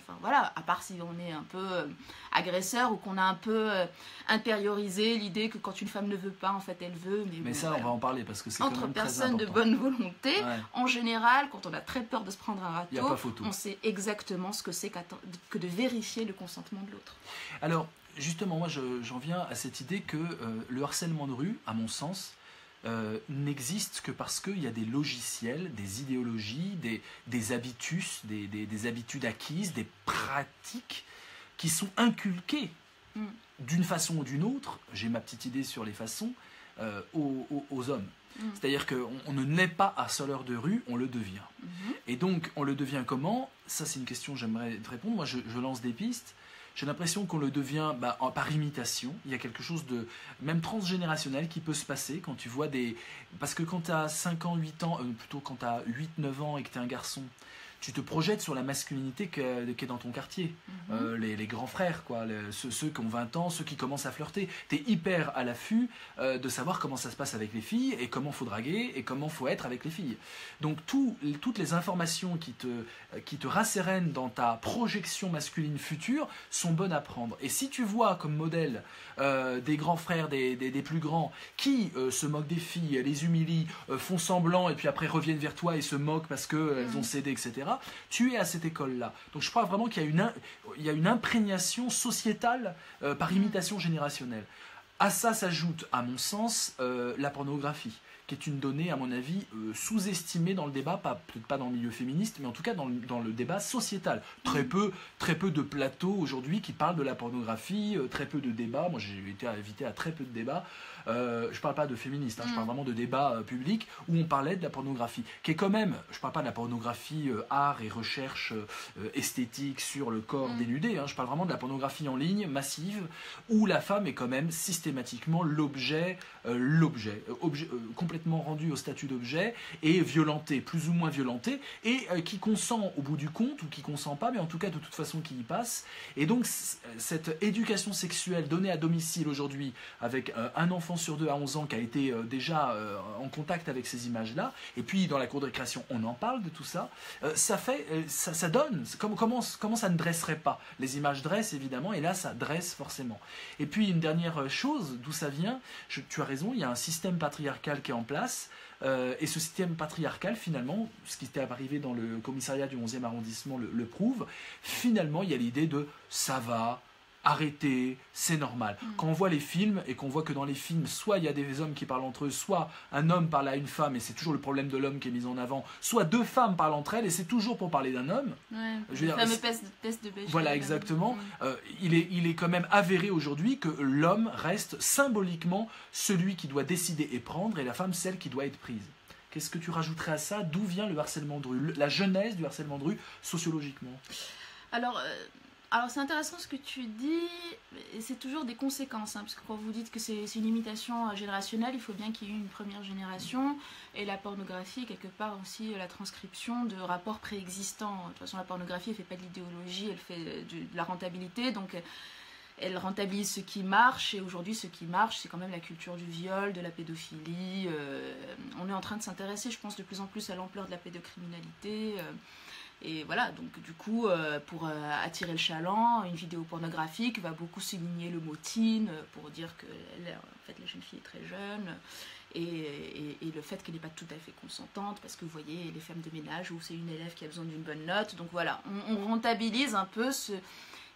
à part si on est un peu agresseur ou qu'on a un peu intériorisé l'idée que quand une femme ne veut pas, en fait elle veut. Mais ça, on va en parler parce que c'est quand même très important. Entre personnes de bonne volonté, en général, quand on a très peur de se prendre un râteau, on sait exactement ce que c'est que de vérifier le consentement de l'autre. Alors, justement, moi j'en viens à cette idée que le harcèlement de rue, à mon sens, n'existe que parce qu'il y a des logiciels, des idéologies, des habitus, des habitudes acquises, des pratiques qui sont inculquées d'une façon ou d'une autre, j'ai ma petite idée sur les façons, aux hommes. C'est-à-dire qu'on ne naît pas harceleur de rue, on le devient. Et donc, on le devient comment? Ça, c'est une question que j'aimerais te répondre. Moi, je lance des pistes. J'ai l'impression qu'on le devient par imitation. Il y a quelque chose de même transgénérationnel qui peut se passer quand tu vois des... Parce que quand tu as 5 ans, 8 ans, plutôt quand tu as 8, 9 ans et que tu es un garçon, tu te projettes sur la masculinité qui est dans ton quartier. Les grands frères, quoi, ceux qui ont 20 ans, ceux qui commencent à flirter. Tu es hyper à l'affût de savoir comment ça se passe avec les filles et comment il faut draguer et comment il faut être avec les filles. Donc toutes les informations qui te rassérénent dans ta projection masculine future sont bonnes à prendre. Et si tu vois comme modèle des grands frères, des plus grands, qui se moquent des filles, les humilient, font semblant et puis après reviennent vers toi et se moquent parce qu'elles ont cédé, etc., tu es à cette école-là. Donc je crois vraiment qu'il y a une imprégnation sociétale par imitation générationnelle. À ça s'ajoute, à mon sens, la pornographie, qui est une donnée, à mon avis, sous-estimée dans le débat, peut-être pas dans le milieu féministe, mais en tout cas dans le débat sociétal. Très peu de plateaux aujourd'hui qui parlent de la pornographie, très peu de débats. Moi, j'ai été invité à très peu de débats. Je parle pas de féministes, je parle vraiment de débats publics où on parlait de la pornographie, qui est quand même, je parle pas de la pornographie art et recherche esthétique sur le corps dénudé, je parle vraiment de la pornographie en ligne, massive, où la femme est quand même systématiquement l'objet complètement complètement rendu au statut d'objet et violenté, plus ou moins violenté, et qui consent au bout du compte, ou qui consent pas, mais en tout cas de toute façon qui y passe. Et donc cette éducation sexuelle donnée à domicile aujourd'hui, avec un enfant sur 2 à 11 ans qui a été déjà en contact avec ces images-là, et puis dans la cour de récréation on en parle de tout ça, ça donne, comment ça ne dresserait pas? Les images dressent évidemment, et là ça dresse forcément. Et puis une dernière chose, d'où ça vient, tu as raison, il y a un système patriarcal qui est en place, et ce système patriarcal, finalement, ce qui était arrivé dans le commissariat du 11e arrondissement le prouve, finalement il y a l'idée de ça va, arrêtez, c'est normal. Quand on voit les films, et qu'on voit que dans les films, soit il y a des hommes qui parlent entre eux, soit un homme parle à une femme, et c'est toujours le problème de l'homme qui est mis en avant, soit 2 femmes parlent entre elles, et c'est toujours pour parler d'un homme. Ouais, je veux dire, le fameux test de Bechdel. Voilà, exactement. Il est quand même avéré aujourd'hui que l'homme reste symboliquement celui qui doit décider et prendre, et la femme celle qui doit être prise. Qu'est-ce que tu rajouterais à ça? D'où vient le harcèlement de rue, la genèse du harcèlement de rue, sociologiquement? Alors c'est intéressant ce que tu dis, et c'est toujours des conséquences, parce que quand vous dites que c'est une imitation générationnelle, il faut bien qu'il y ait eu une première génération, et la pornographie, quelque part aussi la transcription de rapports préexistants. De toute façon, la pornographie, elle fait pas de l'idéologie, elle fait de la rentabilité, donc elle rentabilise ce qui marche, et aujourd'hui ce qui marche, c'est quand même la culture du viol, de la pédophilie. On est en train de s'intéresser, je pense, de plus en plus à l'ampleur de la pédocriminalité. Et voilà, donc du coup, pour attirer le chaland, une vidéo pornographique va beaucoup souligner le mot teen, pour dire que en fait, la jeune fille est très jeune, et le fait qu'elle n'est pas tout à fait consentante, parce que vous voyez, les femmes de ménage, où c'est une élève qui a besoin d'une bonne note, donc voilà, on rentabilise un peu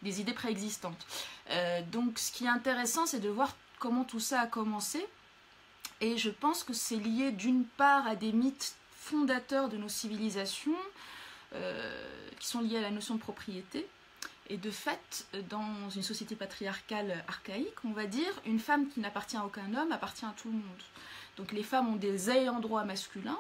des idées préexistantes. Donc ce qui est intéressant, c'est de voir comment tout ça a commencé, et je pense que c'est lié d'une part à des mythes fondateurs de nos civilisations, qui sont liées à la notion de propriété. Et de fait, dans une société patriarcale archaïque, on va dire, une femme qui n'appartient à aucun homme appartient à tout le monde. Donc les femmes ont des ayants droit masculins,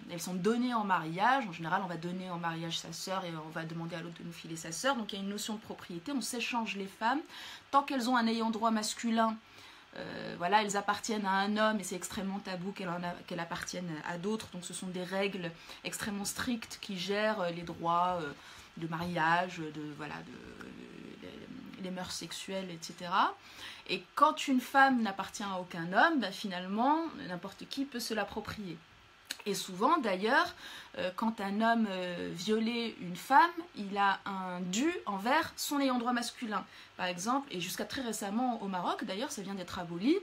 elles sont données en mariage. En général, on va donner en mariage sa sœur, et on va demander à l'autre de nous filer sa sœur. Donc il y a une notion de propriété, on s'échange les femmes. Tant qu'elles ont un ayant droit masculin, voilà, elles appartiennent à un homme, et c'est extrêmement tabou qu'elles appartiennent à d'autres. Donc ce sont des règles extrêmement strictes qui gèrent les droits de mariage, les mœurs sexuelles, etc. Et quand une femme n'appartient à aucun homme, finalement, n'importe qui peut se l'approprier. Et souvent, d'ailleurs, quand un homme violait une femme, il a un dû envers son ayant droit masculin. Par exemple, et jusqu'à très récemment au Maroc, d'ailleurs, ça vient d'être aboli,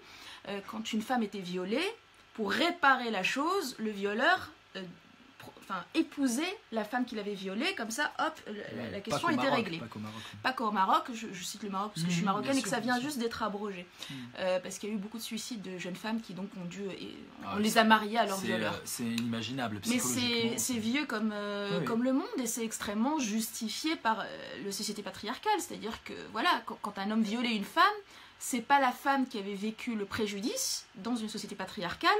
quand une femme était violée, pour réparer la chose, le violeur épousait la femme qui l'avait violée, comme ça, hop, la question était réglée. Pas qu'au Maroc, je cite le Maroc parce que je suis marocaine et que ça vient juste d'être abrogé. Parce qu'il y a eu beaucoup de suicides de jeunes femmes qui donc ont dû... on les a mariées à leurs violeurs. C'est inimaginable psychologiquement. Mais c'est vieux comme le monde, et c'est extrêmement justifié par la société patriarcale. C'est-à-dire que, voilà, quand un homme violait une femme, c'est pas la femme qui avait vécu le préjudice dans une société patriarcale,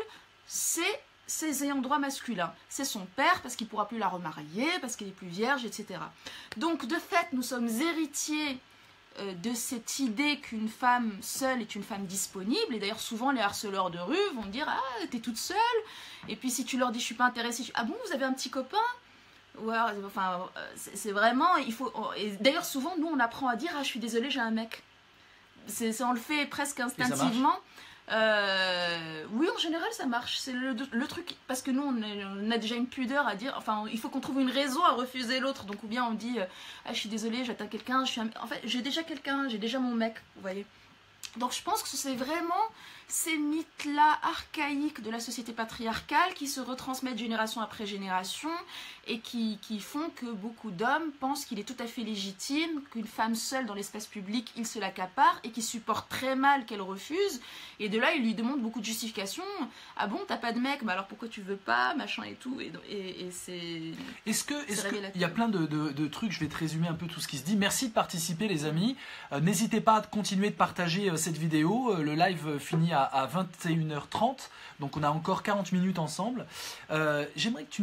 c'est ses ayants droit masculins. C'est son père, parce qu'il ne pourra plus la remarier, parce qu'elle est plus vierge, etc. Donc, de fait, nous sommes héritiers de cette idée qu'une femme seule est une femme disponible. Et d'ailleurs, souvent, les harceleurs de rue vont dire « Ah, t'es toute seule ?» Et puis, si tu leur dis « Je suis pas intéressée »,« Ah bon, vous avez un petit copain ?» Ou alors, c'est vraiment... Et d'ailleurs, souvent, nous, on apprend à dire « Ah, je suis désolée, j'ai un mec ». On le fait presque instinctivement. Oui, en général ça marche, c'est le truc, parce que nous on a déjà une pudeur à dire, il faut qu'on trouve une raison à refuser l'autre, donc ou bien on dit ah, je suis désolée, j'attends quelqu'un, en fait j'ai déjà quelqu'un, j'ai déjà mon mec, vous voyez. Donc je pense que c'est vraiment ces mythes-là archaïques de la société patriarcale qui se retransmettent génération après génération et qui font que beaucoup d'hommes pensent qu'il est tout à fait légitime qu'une femme seule dans l'espace public, il se l'accapare, et qui supporte très mal qu'elle refuse. Et de là, il lui demande beaucoup de justifications. Ah bon, t'as pas de mec, mais alors pourquoi tu veux pas, machin et tout. Et c'est... Est-ce que il y a plein de trucs, je vais te résumer un peu tout ce qui se dit. Merci de participer les amis. N'hésitez pas à continuer de partager cette vidéo. Le live finit à 21h30, donc on a encore 40 minutes ensemble. J'aimerais que tu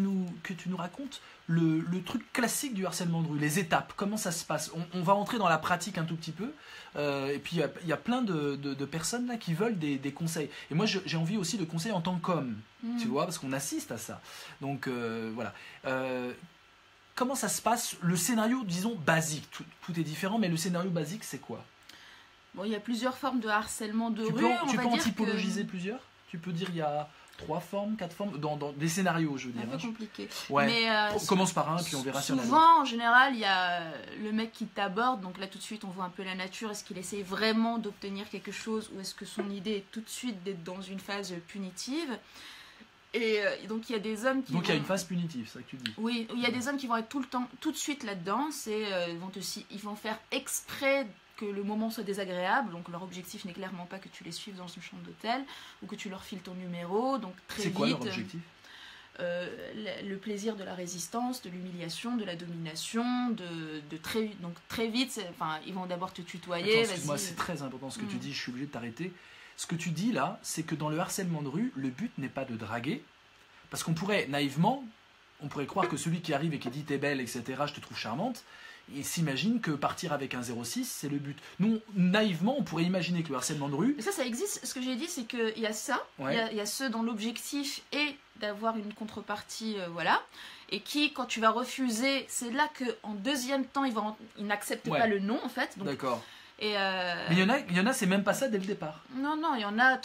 nous racontes le truc classique du harcèlement de rue, les étapes, comment ça se passe. On va entrer dans la pratique un tout petit peu, et puis il y a plein de personnes là qui veulent des conseils. Et moi j'ai envie aussi de conseils en tant qu'homme, tu vois, parce qu'on assiste à ça. Donc voilà. Comment ça se passe, le scénario, disons, basique, tout est différent, mais le scénario basique, c'est quoi? Bon, il y a plusieurs formes de harcèlement de rue. Tu peux en typologiser plusieurs? Tu peux dire il y a 3 formes, 4 formes, dans des scénarios, je veux dire. Un peu compliqué. Ouais. Mais, commence par un, puis on verra si on a souvent, en général, il y a le mec qui t'aborde, donc là tout de suite on voit un peu la nature. Est-ce qu'il essaye vraiment d'obtenir quelque chose, ou est-ce que son idée est tout de suite d'être dans une phase punitive? Et donc il y a des hommes qui il y a une phase punitive, c'est ça que tu dis. Oui, il y a des hommes qui vont être tout le temps, tout de suite là-dedans. Ils vont faire exprès que le moment soit désagréable. Donc leur objectif n'est clairement pas que tu les suives dans une chambre d'hôtel ou que tu leur files ton numéro. Donc très vite. C'est quoi leur objectif? Le plaisir de la résistance, de l'humiliation, de la domination, donc très vite. Ils vont d'abord te tutoyer. Attends, excuse-moi, c'est très important ce que tu dis. Je suis obligé de t'arrêter. Ce que tu dis là, c'est que dans le harcèlement de rue, le but n'est pas de draguer, parce qu'on pourrait, naïvement, on pourrait croire que celui qui arrive et qui dit t'es belle, etc., je te trouve charmante, il s'imagine que partir avec un 06, c'est le but. Nous, naïvement, on pourrait imaginer que le harcèlement de rue... Mais ça existe. Ce que j'ai dit, c'est qu'il y a ça, il y a ceux dont l'objectif est d'avoir une contrepartie, voilà, et qui, quand tu vas refuser, c'est là qu'en deuxième temps, ils n'acceptent pas le non, en fait. D'accord. Mais il y en a, c'est même pas ça dès le départ. Non, il y en a,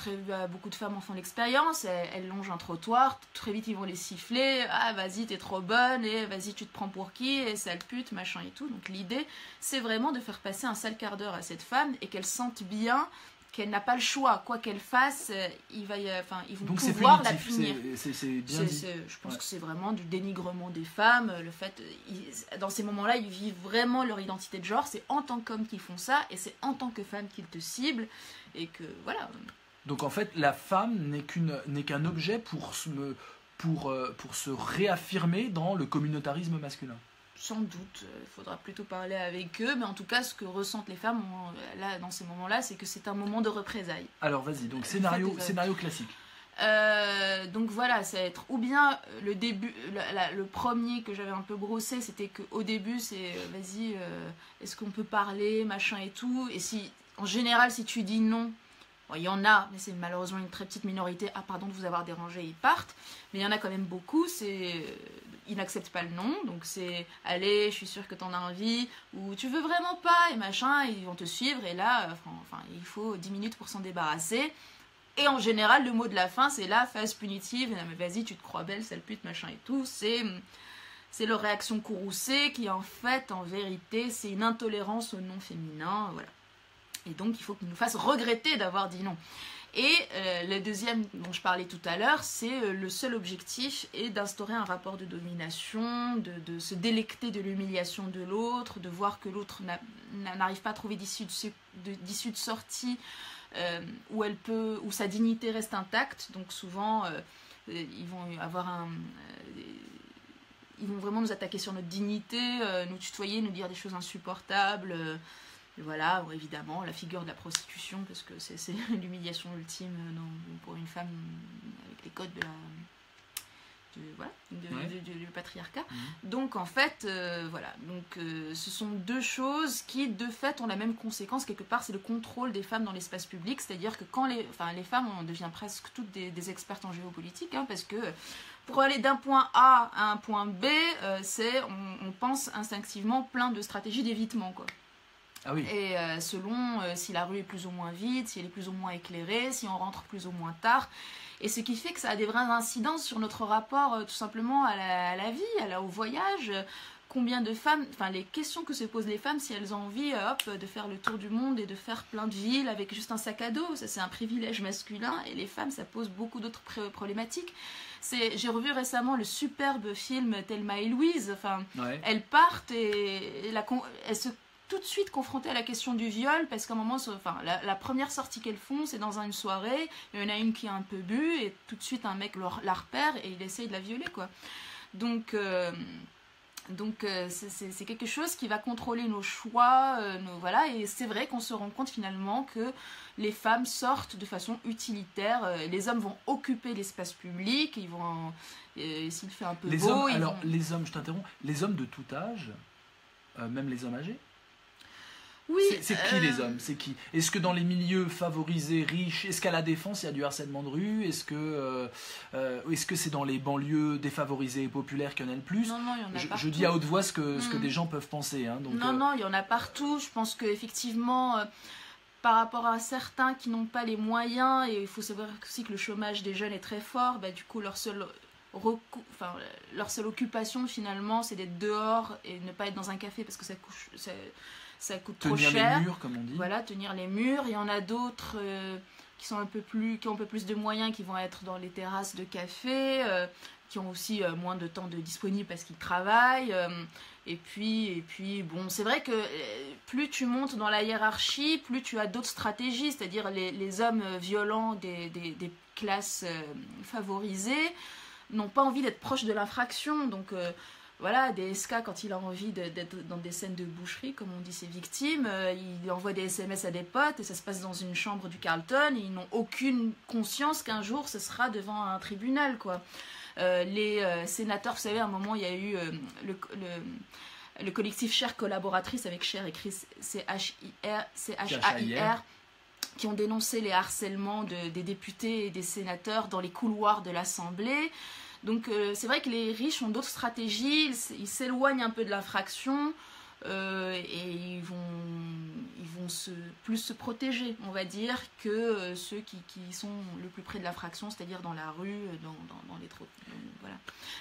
beaucoup de femmes en font l'expérience, elles longent un trottoir, très vite ils vont les siffler, ah vas-y t'es trop bonne, et vas-y tu te prends pour qui, et sale pute, machin et tout. Donc l'idée, c'est vraiment de faire passer un sale quart d'heure à cette femme, et qu'elle sente bien qu'elle n'a pas le choix, quoi qu'elle fasse, ils vont donc pouvoir la punir. C'est bien dit. Je pense que c'est vraiment du dénigrement des femmes. Le fait, dans ces moments-là, ils vivent vraiment leur identité de genre. C'est en tant qu'homme qu'ils font ça, et c'est en tant que femme qu'ils te ciblent, et que voilà. Donc en fait, la femme n'est qu'un objet pour se réaffirmer dans le communautarisme masculin. Sans doute, il faudra plutôt parler avec eux, mais en tout cas, ce que ressentent les femmes là, dans ces moments-là, c'est que c'est un moment de représailles. Alors vas-y, donc scénario classique. Donc voilà, ça va être ou bien le début, le premier que j'avais un peu brossé, c'était qu'au début, c'est vas-y, est-ce qu'on peut parler, machin et tout, et en général, si tu dis non, bon, il y en a, mais c'est malheureusement une très petite minorité, ah pardon de vous avoir dérangé, ils partent, mais il y en a quand même beaucoup, ils n'acceptent pas le non, donc c'est allez, je suis sûre que t'en as envie, ou tu veux vraiment pas, et machin, ils vont te suivre, et là, il faut 10 minutes pour s'en débarrasser. Et en général, le mot de la fin, c'est la phase punitive, mais vas-y, tu te crois belle, sale pute, machin et tout, c'est leur réaction courroucée qui, en fait, en vérité, c'est une intolérance au non féminin, voilà. Et donc, il faut qu'ils nous fassent regretter d'avoir dit non. Et le deuxième dont je parlais tout à l'heure, c'est le seul objectif est d'instaurer un rapport de domination, de se délecter de l'humiliation de l'autre, de voir que l'autre n'arrive pas à trouver d'issue de sortie où sa dignité reste intacte. Donc souvent, ils vont vraiment nous attaquer sur notre dignité, nous tutoyer, nous dire des choses insupportables. Voilà, bon, évidemment, la figure de la prostitution, parce que c'est l'humiliation ultime pour une femme avec les codes du patriarcat. Donc en fait, voilà, ce sont deux choses qui de fait ont la même conséquence quelque part, c'est le contrôle des femmes dans l'espace public, c'est-à-dire que quand les femmes, on devient presque toutes des expertes en géopolitique, parce que pour aller d'un point A à un point B, on pense instinctivement plein de stratégies d'évitement, quoi. Ah oui. Et selon si la rue est plus ou moins vide, si elle est plus ou moins éclairée, si on rentre plus ou moins tard. Et ce qui fait que ça a des vraies incidences sur notre rapport tout simplement à la vie, au voyage. Combien de femmes, les questions que se posent les femmes si elles ont envie de faire le tour du monde et de faire plein de villes avec juste un sac à dos. Ça, c'est un privilège masculin. Et les femmes, ça pose beaucoup d'autres problématiques. J'ai revu récemment le superbe film Thelma et Louise. Elles partent et elles se tout de suite confrontées à la question du viol, parce qu'à un moment, la première sortie qu'elles font, c'est dans une soirée, il y en a une qui a un peu bu, et tout de suite un mec la repère et il essaye de la violer, quoi. Donc Donc c'est quelque chose qui va contrôler nos choix, voilà, et c'est vrai qu'on se rend compte finalement que les femmes sortent de façon utilitaire. Les hommes vont occuper l'espace public, ils vont, s'il fait un peu Les beau, hommes, ils alors vont... les hommes, je t'interromps, les hommes de tout âge, même les hommes âgés. Oui, C'est qui les hommes? C'est qui? Est-ce que dans les milieux favorisés, riches, est-ce qu'à la Défense il y a du harcèlement de rue? Est-ce que c'est dans les banlieues défavorisées et populaires qu'il y en a le plus? Non, il y en a partout. Je dis à haute voix ce que des gens peuvent penser. Hein, donc, non, il y en a partout. Je pense qu'effectivement, par rapport à certains qui n'ont pas les moyens, et il faut savoir aussi que le chômage des jeunes est très fort, bah, du coup leur seule occupation finalement c'est d'être dehors et ne pas être dans un café parce que ça coûte trop cher. Tenir les murs, comme on dit. Voilà, tenir les murs. Il y en a d'autres qui ont un peu plus de moyens, qui vont être dans les terrasses de café, qui ont aussi moins de temps de disponible parce qu'ils travaillent. Et puis, bon, c'est vrai que plus tu montes dans la hiérarchie, plus tu as d'autres stratégies, c'est-à-dire les hommes violents des classes favorisées n'ont pas envie d'être proches de l'infraction, donc... Voilà, DSK, quand il a envie d'être dans des scènes de boucherie, comme on dit ses victimes, il envoie des SMS à des potes et ça se passe dans une chambre du Carlton et ils n'ont aucune conscience qu'un jour ce sera devant un tribunal, quoi. Les sénateurs, vous savez, à un moment il y a eu le collectif Cher Collaboratrice avec Cher écrit CHAIR qui ont dénoncé les harcèlements des députés et des sénateurs dans les couloirs de l'Assemblée. Donc c'est vrai que les riches ont d'autres stratégies, ils s'éloignent un peu de l'infraction et ils vont plus se protéger, on va dire, que ceux qui sont le plus près de l'infraction, c'est-à-dire dans la rue, dans les trottoirs. Voilà.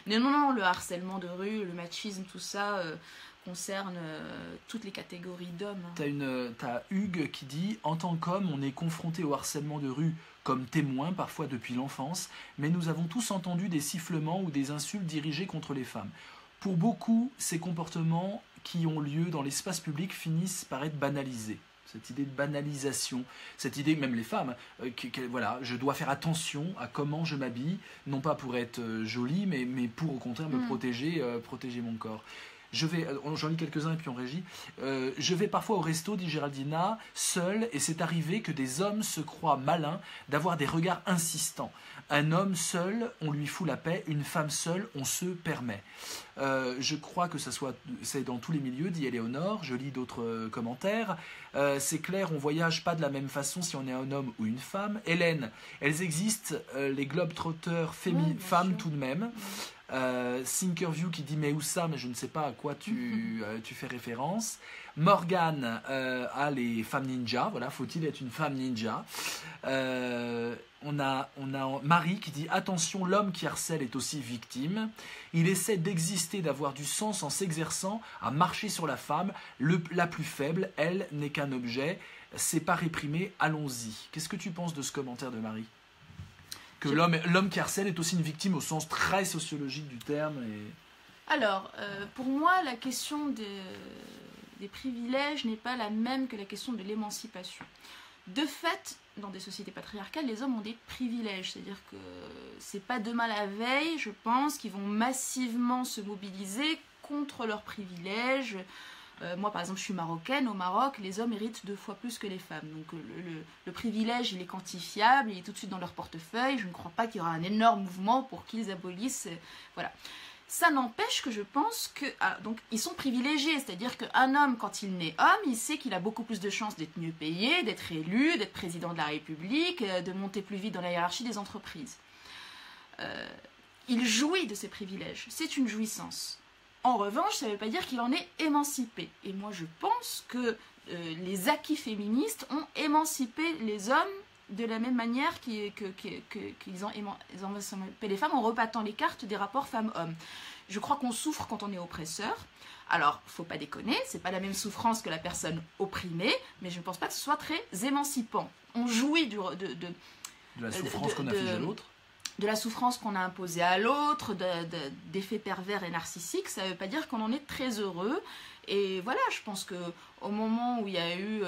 Mais non, le harcèlement de rue, le machisme, tout ça concerne toutes les catégories d'hommes. T'as Hugues qui dit « En tant qu'homme, on est confronté au harcèlement de rue comme témoin, parfois depuis l'enfance, mais nous avons tous entendu des sifflements ou des insultes dirigées contre les femmes. Pour beaucoup, ces comportements qui ont lieu dans l'espace public finissent par être banalisés. » Cette idée de banalisation, cette idée, même les femmes, voilà, je dois faire attention à comment je m'habille, non pas pour être jolie, mais pour au contraire me protéger mon corps. J'en lis quelques-uns et puis on régie. Je vais parfois au resto, dit Géraldina, seule, et c'est arrivé que des hommes se croient malins d'avoir des regards insistants. Un homme seul, on lui fout la paix, une femme seule, on se permet. Je crois que c'est dans tous les milieux, dit Éléonore. Je lis d'autres commentaires. C'est clair, on voyage pas de la même façon si on est un homme ou une femme. Hélène, elles existent, les globetrotters femmes tout de même. Thinkerview qui dit mais où ça, mais je ne sais pas à quoi tu fais référence. Morgane a les femmes ninja, voilà, faut-il être une femme ninja. On a Marie qui dit attention, l'homme qui harcèle est aussi victime, il essaie d'exister, d'avoir du sens en s'exerçant à marcher sur la femme, la plus faible, elle n'est qu'un objet, c'est pas réprimé, allons-y. Qu'est-ce que tu penses de ce commentaire de Marie ? Que l'homme qui harcèle est aussi une victime au sens très sociologique du terme. Alors, pour moi, la question des privilèges n'est pas la même que la question de l'émancipation. De fait, dans des sociétés patriarcales, les hommes ont des privilèges. C'est-à-dire que c'est pas demain la veille, je pense, qu'ils vont massivement se mobiliser contre leurs privilèges. Moi, par exemple, je suis marocaine. Au Maroc, les hommes héritent 2 fois plus que les femmes. Donc, le privilège, il est quantifiable, il est tout de suite dans leur portefeuille. Je ne crois pas qu'il y aura un énorme mouvement pour qu'ils abolissent. Voilà. Ça n'empêche que je pense que... donc, ils sont privilégiés. C'est-à-dire qu'un homme, quand il naît homme, il sait qu'il a beaucoup plus de chances d'être mieux payé, d'être élu, d'être président de la République, de monter plus vite dans la hiérarchie des entreprises. Il jouit de ses privilèges. C'est une jouissance. En revanche, ça ne veut pas dire qu'il en est émancipé. Et moi, je pense que les acquis féministes ont émancipé les hommes de la même manière qu'ils ont émancipé les femmes en rebattant les cartes des rapports femmes-hommes. Je crois qu'on souffre quand on est oppresseur. Alors, faut pas déconner, c'est pas la même souffrance que la personne opprimée, mais je ne pense pas que ce soit très émancipant. On jouit de la souffrance qu'on inflige à l'autre. De la souffrance qu'on a imposée à l'autre, d'effets pervers et narcissiques, ça ne veut pas dire qu'on en est très heureux. Et voilà, je pense qu'au moment où il y a eu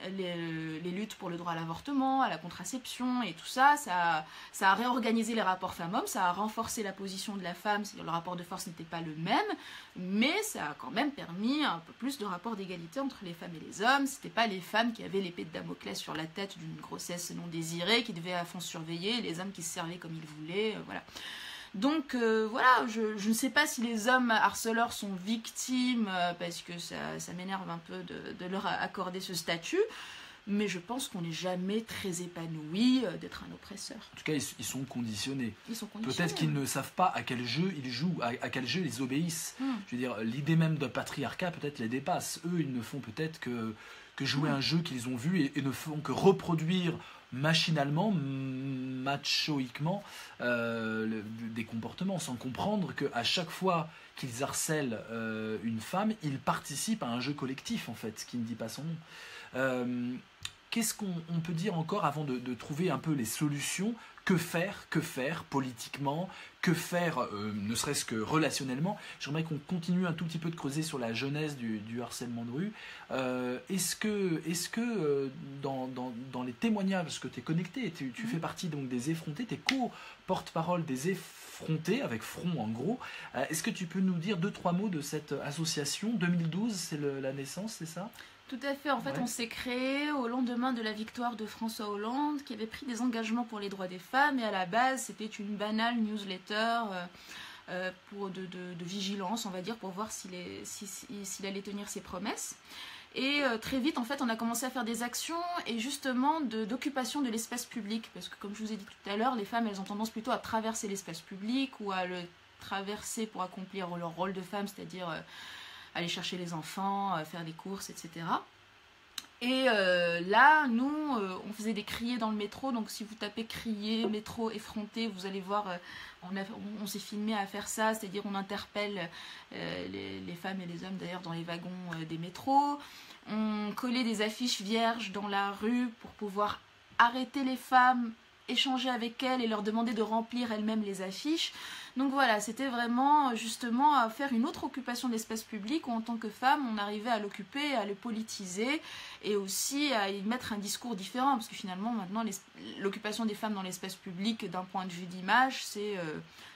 les luttes pour le droit à l'avortement, à la contraception et tout ça, ça a réorganisé les rapports femmes-hommes, ça a renforcé la position de la femme, c'est-à-dire le rapport de force n'était pas le même, mais ça a quand même permis un peu plus de rapport d'égalité entre les femmes et les hommes. C'était pas les femmes qui avaient l'épée de Damoclès sur la tête d'une grossesse non désirée, qui devaient à fond surveiller, les hommes qui se servaient comme ils voulaient, voilà. Donc voilà, je ne sais pas si les hommes harceleurs sont victimes, parce que ça m'énerve un peu de leur accorder ce statut, mais je pense qu'on n'est jamais très épanoui d'être un oppresseur. En tout cas, ils sont conditionnés. Ils sont conditionnés. Peut-être qu'ils ne savent pas à quel jeu ils jouent, à quel jeu ils obéissent. Je veux dire, l'idée même de patriarcat peut-être les dépasse. Eux, ils ne font peut-être que jouer un jeu qu'ils ont vu et ne font que reproduire machinalement, machoïquement, des comportements, sans comprendre qu'à chaque fois qu'ils harcèlent une femme, ils participent à un jeu collectif, en fait, ce qui ne dit pas son nom. Qu'est-ce qu'on peut dire encore avant de trouver un peu les solutions? Que faire politiquement? Que faire, ne serait-ce que relationnellement? J'aimerais qu'on continue un tout petit peu de creuser sur la genèse du harcèlement de rue. Est-ce que dans les témoignages, parce que tu es connecté, tu fais partie donc des effrontés, tu es co-porte-parole des effrontés, avec front en gros, est-ce que tu peux nous dire 2-3 mots de cette association? 2012, c'est la naissance, c'est ça? Tout à fait. En fait, on s'est créé au lendemain de la victoire de François Hollande, qui avait pris des engagements pour les droits des femmes. Et à la base, c'était une banale newsletter de vigilance, on va dire, pour voir s'il allait tenir ses promesses. Et très vite, en fait, on a commencé à faire des actions et justement d'occupation de l'espace public. Parce que, comme je vous ai dit tout à l'heure, les femmes, elles ont tendance plutôt à traverser l'espace public ou à le traverser pour accomplir leur rôle de femme, c'est-à-dire aller chercher les enfants, faire des courses, etc. Et là, nous, on faisait des criers dans le métro. Donc si vous tapez crier, métro, effronté, vous allez voir, on s'est filmé à faire ça. C'est-à-dire on interpelle les femmes et les hommes d'ailleurs dans les wagons des métros. On collait des affiches vierges dans la rue pour pouvoir arrêter les femmes, échanger avec elles et leur demander de remplir elles-mêmes les affiches. Donc voilà, c'était vraiment justement à faire une autre occupation de l'espace public où en tant que femme, on arrivait à l'occuper, à le politiser et aussi à y mettre un discours différent parce que finalement maintenant l'occupation des femmes dans l'espace public d'un point de vue d'image, c'est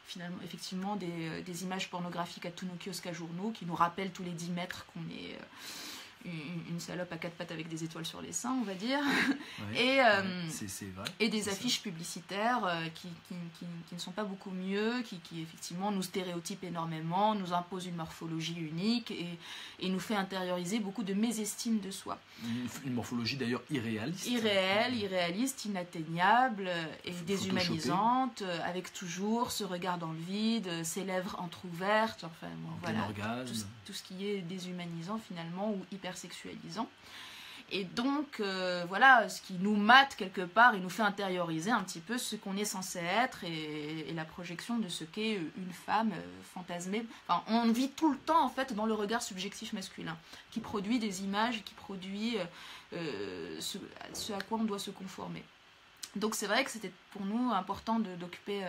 finalement effectivement des images pornographiques à tous nos kiosques à journaux qui nous rappellent tous les 10 mètres qu'on est une salope à 4 pattes avec des étoiles sur les seins, on va dire, ouais, c'est vrai, et des affiches publicitaires qui ne sont pas beaucoup mieux, qui effectivement nous stéréotypent énormément, nous imposent une morphologie unique et nous fait intérioriser beaucoup de mésestime de soi. Une morphologie d'ailleurs irréaliste. Irréaliste, inatteignable et déshumanisante, avec toujours ce regard dans le vide, ses lèvres entrouvertes, enfin bon, voilà, tout ce qui est déshumanisant finalement ou hypersexualisant. Et donc, voilà, ce qui nous mate quelque part et nous fait intérioriser un petit peu ce qu'on est censé être et la projection de ce qu'est une femme fantasmée. Enfin, on vit tout le temps, en fait, dans le regard subjectif masculin, qui produit des images, qui produit ce à quoi on doit se conformer. Donc c'est vrai que c'était pour nous important d'occuper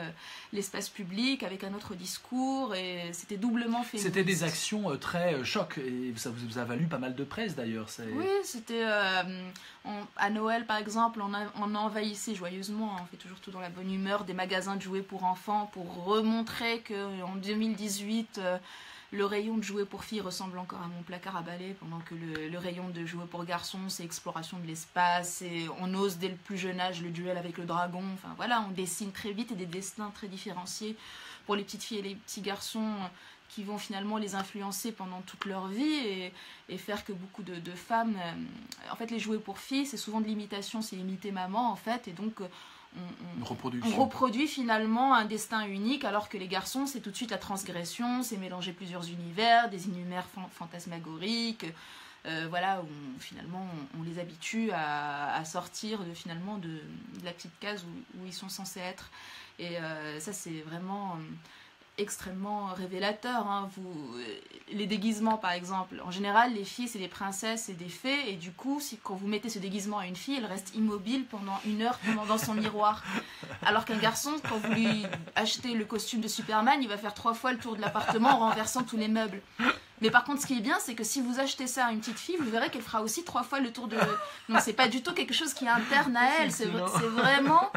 l'espace public avec un autre discours et c'était doublement féministe. C'était des actions très choc et ça vous a valu pas mal de presse d'ailleurs. Oui, c'était à Noël par exemple, on envahissait joyeusement, on fait toujours tout dans la bonne humeur, des magasins de jouets pour enfants pour remontrer qu'en 2018... le rayon de jouets pour filles ressemble encore à mon placard à balai, pendant que le rayon de jouets pour garçons, c'est exploration de l'espace, et on ose dès le plus jeune âge le duel avec le dragon. Enfin voilà, on dessine très vite et des destins très différenciés pour les petites filles et les petits garçons qui vont finalement les influencer pendant toute leur vie et faire que beaucoup de femmes... en fait, les jouets pour filles, c'est souvent de l'imitation, c'est imiter maman en fait, et donc... On reproduit finalement un destin unique alors que les garçons c'est tout de suite la transgression, c'est mélanger plusieurs univers, des univers fantasmagoriques, voilà, où finalement on les habitue à sortir finalement de la petite case où ils sont censés être et ça c'est vraiment extrêmement révélateur, hein. Les déguisements par exemple, en général les filles c'est des princesses et des fées et du coup quand vous mettez ce déguisement à une fille elle reste immobile pendant 1 heure dans son miroir, alors qu'un garçon quand vous lui achetez le costume de Superman il va faire 3 fois le tour de l'appartement en renversant tous les meubles. Mais par contre, ce qui est bien, c'est que si vous achetez ça à une petite fille, vous verrez qu'elle fera aussi 3 fois le tour de... Donc c'est pas du tout quelque chose qui est interne à elle, c'est vraiment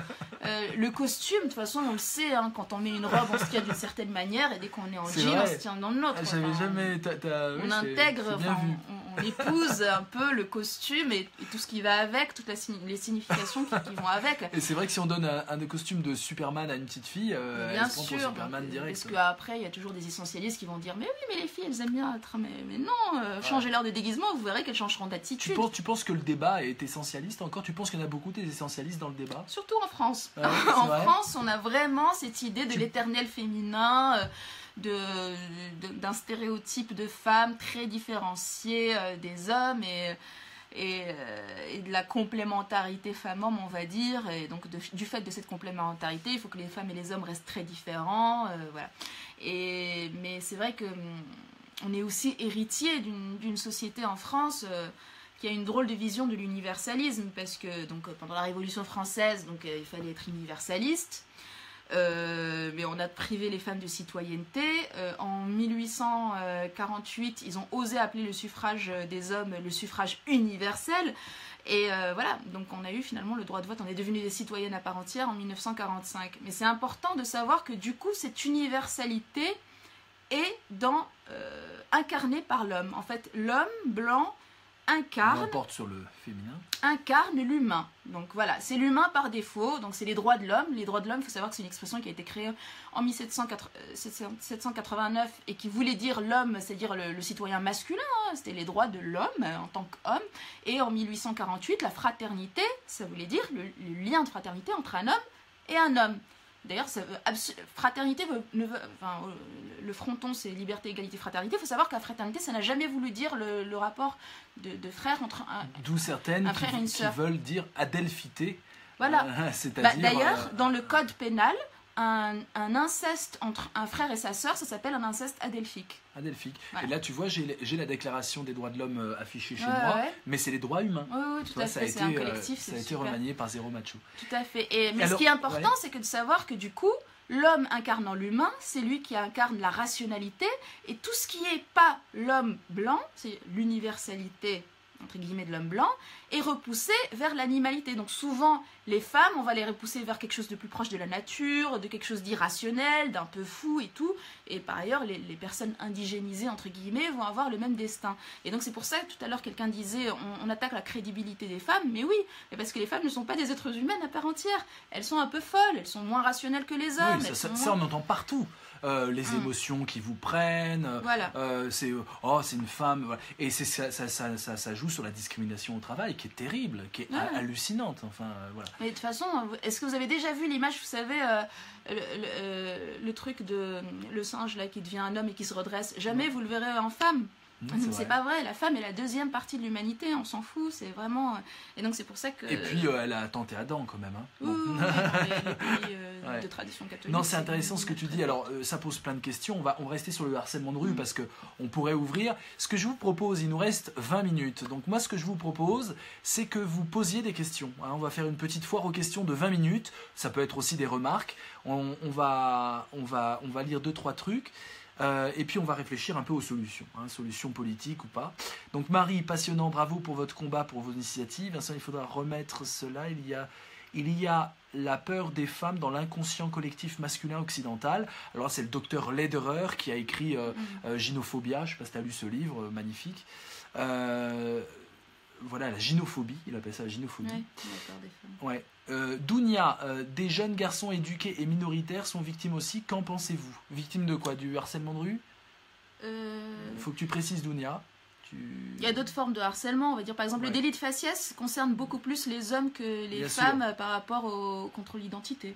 le costume. De toute façon, on le sait, hein, quand on met une robe, on se tient d'une certaine manière, et dès qu'on est en jean, on se tient dans l'autre. J'avais jamais... On intègre, on épouse un peu le costume et tout ce qui va avec, toutes les significations qui vont avec. Et c'est vrai que si on donne un costume de Superman à une petite fille, elle se prend pour Superman direct. Parce qu'après, il y a toujours des essentialistes qui vont dire « Mais oui, mais les filles, elles aiment bien être... Mais non, changez leur de déguisement, vous verrez qu'elles changeront d'attitude. » Tu penses que le débat est essentialiste encore? Tu penses qu'il y en a beaucoup des essentialistes dans le débat? Surtout en France. Ah ouais, en France, on a vraiment cette idée de l'éternel féminin, d'un stéréotype de femme très différencié des hommes et de la complémentarité femmes-hommes, on va dire. Et donc, du fait de cette complémentarité, il faut que les femmes et les hommes restent très différents. Voilà. Mais c'est vrai qu'on est aussi héritier d'une société en France qui a une drôle de vision de l'universalisme, parce que donc, pendant la Révolution française, donc, il fallait être universaliste. Mais on a privé les femmes de citoyenneté. En 1848, ils ont osé appeler le suffrage des hommes le suffrage universel. Et voilà, donc on a eu finalement le droit de vote. On est devenus des citoyennes à part entière en 1945. Mais c'est important de savoir que du coup, cette universalité est incarnée par l'homme. En fait, l'homme blanc incarne l'humain. Donc voilà, c'est l'humain par défaut, donc c'est les droits de l'homme. Les droits de l'homme, il faut savoir que c'est une expression qui a été créée en 1789 et qui voulait dire l'homme, c'est-à-dire le citoyen masculin, hein, c'était les droits de l'homme en tant qu'homme. Et en 1848, la fraternité, ça voulait dire le lien de fraternité entre un homme et un homme. D'ailleurs, fraternité, le fronton, c'est liberté, égalité, fraternité. Il faut savoir que la fraternité, ça n'a jamais voulu dire le rapport de frères entre d'où certaines frère et une sœur. Qui veulent dire adelphité. Voilà. C'est-à-dire, d'ailleurs, dans le code pénal, un inceste entre un frère et sa sœur, ça s'appelle un inceste adelphique. Voilà. Et là, tu vois, j'ai la déclaration des droits de l'homme affichée chez moi, mais c'est les droits humains. Oui, tout à fait, c'est un collectif. Ça a été remanié par Zéro Macho. Tout à fait. Mais ce qui est important, c'est que de savoir que du coup, l'homme incarnant l'humain, c'est lui qui incarne la rationalité, et tout ce qui n'est pas l'homme blanc, c'est l'universalité entre guillemets de l'homme blanc, est repoussé vers l'animalité. Donc souvent, les femmes, on va les repousser vers quelque chose de plus proche de la nature, de quelque chose d'irrationnel, d'un peu fou et tout. Et par ailleurs, les personnes indigénisées, entre guillemets, vont avoir le même destin. Et donc c'est pour ça que tout à l'heure, quelqu'un disait, on attaque la crédibilité des femmes. Mais oui, mais parce que les femmes ne sont pas des êtres humaines à part entière. Elles sont un peu folles, elles sont moins rationnelles que les hommes. Oui, ça on entend partout. Les émotions qui vous prennent, voilà. C'est une femme, voilà. Et ça joue sur la discrimination au travail qui est terrible, qui est hallucinante. Enfin, voilà. Mais de toute façon, est-ce que vous avez déjà vu l'image, vous savez, le truc de le singe là qui devient un homme et qui se redresse? Jamais vous le verrez en femme. C'est pas vrai, la femme est la deuxième partie de l'humanité, on s'en fout, c'est vraiment... Et donc c'est pour ça que... Et puis elle a tenté Adam quand même. Hein. Bon. Oui, les pays de tradition catholique. Non, c'est intéressant ce que tu dis, alors ça pose plein de questions, on va rester sur le harcèlement de rue parce qu'on pourrait ouvrir. Ce que je vous propose, il nous reste 20 minutes, donc moi ce que je vous propose, c'est que vous posiez des questions. Hein. On va faire une petite foire aux questions de 20 minutes, ça peut être aussi des remarques, on va lire 2-3 trucs. Et puis on va réfléchir un peu aux solutions, hein, solutions politiques ou pas. Donc Marie, passionnant, bravo pour votre combat, pour vos initiatives. Vincent, il faudra remettre cela. Il y a la peur des femmes dans l'inconscient collectif masculin occidental. Alors c'est le docteur Lederer qui a écrit Gynophobia, je ne sais pas si tu as lu ce livre, magnifique. Voilà, la gynophobie, il appelle ça la gynophobie. Ouais, la peur des femmes. Ouais. Dounia, des jeunes garçons éduqués et minoritaires sont victimes aussi. Qu'en pensez-vous? Victimes de quoi? Du harcèlement de rue? Il faut que tu précises, Dounia. Il y a d'autres formes de harcèlement, on va dire. Par exemple, le délit de faciès concerne beaucoup plus les hommes que les femmes par rapport au contrôle d'identité.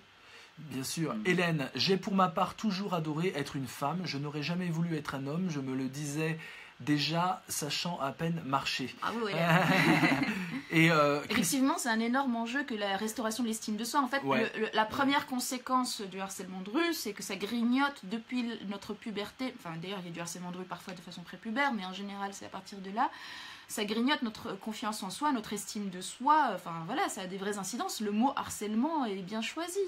Bien sûr. Hélène, j'ai pour ma part toujours adoré être une femme. Je n'aurais jamais voulu être un homme. Je me le disais déjà, sachant à peine marcher. Ah oui, Et effectivement, c'est un énorme enjeu que la restauration de l'estime de soi. En fait, la première conséquence du harcèlement de rue, c'est que ça grignote depuis notre puberté. Enfin, d'ailleurs, il y a du harcèlement de rue parfois de façon prépubère, mais en général, c'est à partir de là. ça grignote notre confiance en soi, notre estime de soi, enfin voilà, ça a des vraies incidences. Le mot harcèlement est bien choisi.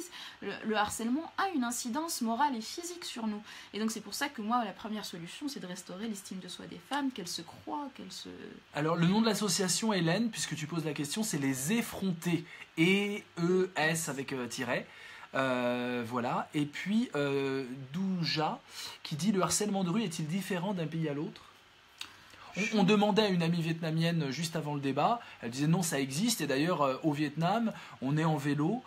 Le harcèlement a une incidence morale et physique sur nous. Et donc c'est pour ça que moi, la première solution, c'est de restaurer l'estime de soi des femmes, qu'elles se croient, qu'elles se... Alors le nom de l'association, Hélène, puisque tu poses la question, c'est les effrontés. E-E-S avec tiret. Voilà. Et puis Douja qui dit: le harcèlement de rue est-il différent d'un pays à l'autre? On demandait à une amie vietnamienne juste avant le débat, elle disait non, ça existe, et d'ailleurs au Vietnam on est en vélo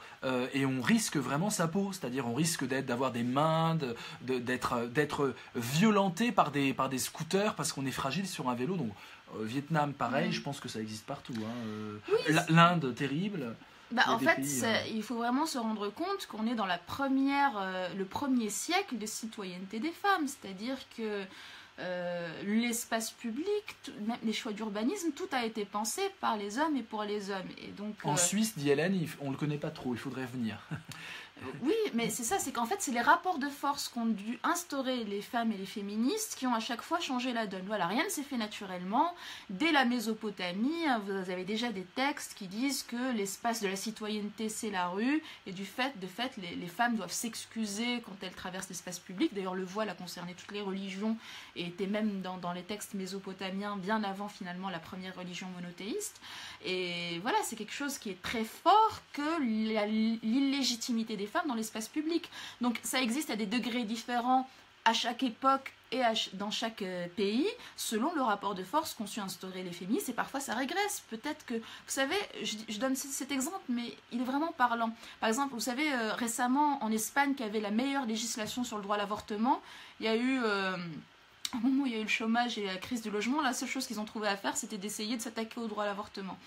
et on risque vraiment sa peau, c'est-à-dire on risque d'avoir des mains, d'être violenté par des scooters parce qu'on est fragile sur un vélo. Donc Vietnam pareil, je pense que ça existe partout, hein. Oui, l'Inde terrible. En fait, il faut vraiment se rendre compte qu'on est dans le premier siècle de citoyenneté des femmes, c'est-à-dire que l'espace public, même les choix d'urbanisme, tout a été pensé par les hommes et pour les hommes. Et donc, en Suisse, dit Hélène, on ne le connaît pas trop, il faudrait venir. Oui, mais c'est ça, c'est qu'en fait, c'est les rapports de force qu'ont dû instaurer les femmes et les féministes qui ont à chaque fois changé la donne. Voilà, rien ne s'est fait naturellement. Dès la Mésopotamie, vous avez déjà des textes qui disent que l'espace de la citoyenneté, c'est la rue, et de fait, les femmes doivent s'excuser quand elles traversent l'espace public. D'ailleurs, le voile a concerné toutes les religions et était même dans les textes mésopotamiens bien avant finalement la première religion monothéiste. Et voilà, c'est quelque chose qui est très fort que l'illégitimité des femmes dans l'espace public. Donc ça existe à des degrés différents à chaque époque et dans chaque pays, selon le rapport de force qu'ont su instaurer les féministes, et parfois ça régresse. Peut-être que, vous savez, je donne cet exemple, mais il est vraiment parlant. Par exemple, vous savez, récemment, en Espagne, qui avait la meilleure législation sur le droit à l'avortement, il y a eu... au moment où il y a eu le chômage et la crise du logement, la seule chose qu'ils ont trouvé à faire, c'était d'essayer de s'attaquer au droit à l'avortement.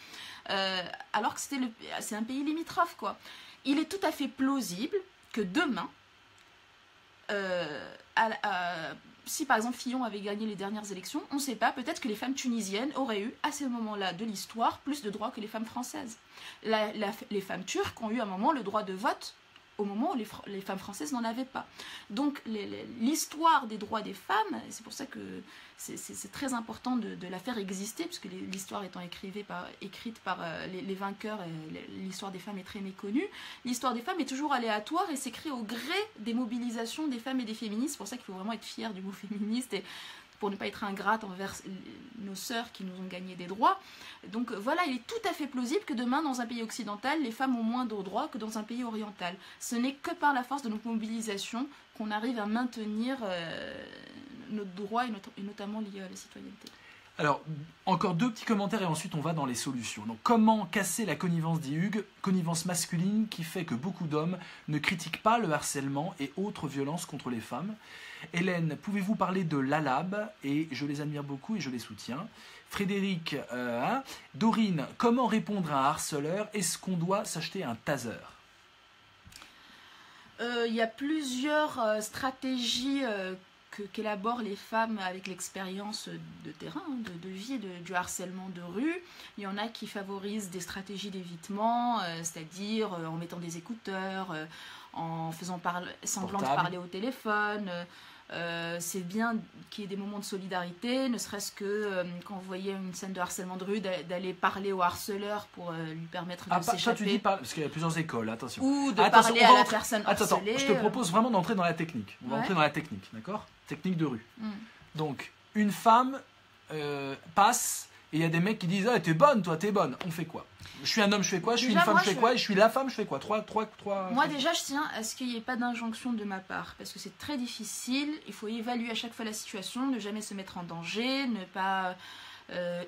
Alors que c'est un pays limitrophe, quoi. Il est tout à fait plausible que demain, si par exemple Fillon avait gagné les dernières élections, on ne sait pas, peut-être que les femmes tunisiennes auraient eu, à ce moment-là de l'histoire, plus de droits que les femmes françaises. Les femmes turques ont eu à un moment le droit de vote, au moment où les femmes françaises n'en avaient pas. Donc l'histoire des droits des femmes, c'est pour ça que c'est très important de la faire exister, puisque l'histoire étant écrite par les vainqueurs, et l'histoire des femmes est très méconnue. L'histoire des femmes est toujours aléatoire et s'écrit au gré des mobilisations des femmes et des féministes. C'est pour ça qu'il faut vraiment être fier du mot féministe, et pour ne pas être ingrate envers nos sœurs qui nous ont gagné des droits. Donc voilà, il est tout à fait plausible que demain, dans un pays occidental, les femmes ont moins de droits que dans un pays oriental. Ce n'est que par la force de notre mobilisation qu'on arrive à maintenir nos droits, et notamment liés à la citoyenneté. Alors, encore 2 petits commentaires et ensuite on va dans les solutions. Donc, comment casser la connivence, dit Hugues, connivence masculine qui fait que beaucoup d'hommes ne critiquent pas le harcèlement et autres violences contre les femmes? Hélène, pouvez-vous parler de l'ALAB? Et je les admire beaucoup et je les soutiens. Frédéric, Dorine, comment répondre à un harceleur? Est-ce qu'on doit s'acheter un taser? Il y a plusieurs stratégies qu'élaborent les femmes avec l'expérience de terrain, de vie, du harcèlement de rue. Il y en a qui favorisent des stratégies d'évitement, c'est-à-dire en mettant des écouteurs, en faisant semblant de parler au téléphone. C'est bien qu'il y ait des moments de solidarité, ne serait-ce que quand vous voyez une scène de harcèlement de rue, d'aller parler au harceleur pour lui permettre de s'échapper. Ça, tu dis parce qu'il y a plusieurs écoles, attention. Ou de parler à la personne harcelée. Attends, je te propose vraiment d'entrer dans la technique. On va entrer dans la technique, d'accord? Technique de rue. Donc, une femme passe et il y a des mecs qui disent « Ah, t'es bonne, toi, t'es bonne. » On fait quoi? Je suis un homme, je fais quoi? Je suis une femme, je fais quoi? Et je suis la femme, je fais quoi? Trois. Moi, déjà, je tiens à ce qu'il n'y ait pas d'injonction de ma part, parce que c'est très difficile. Il faut évaluer à chaque fois la situation, ne jamais se mettre en danger, ne pas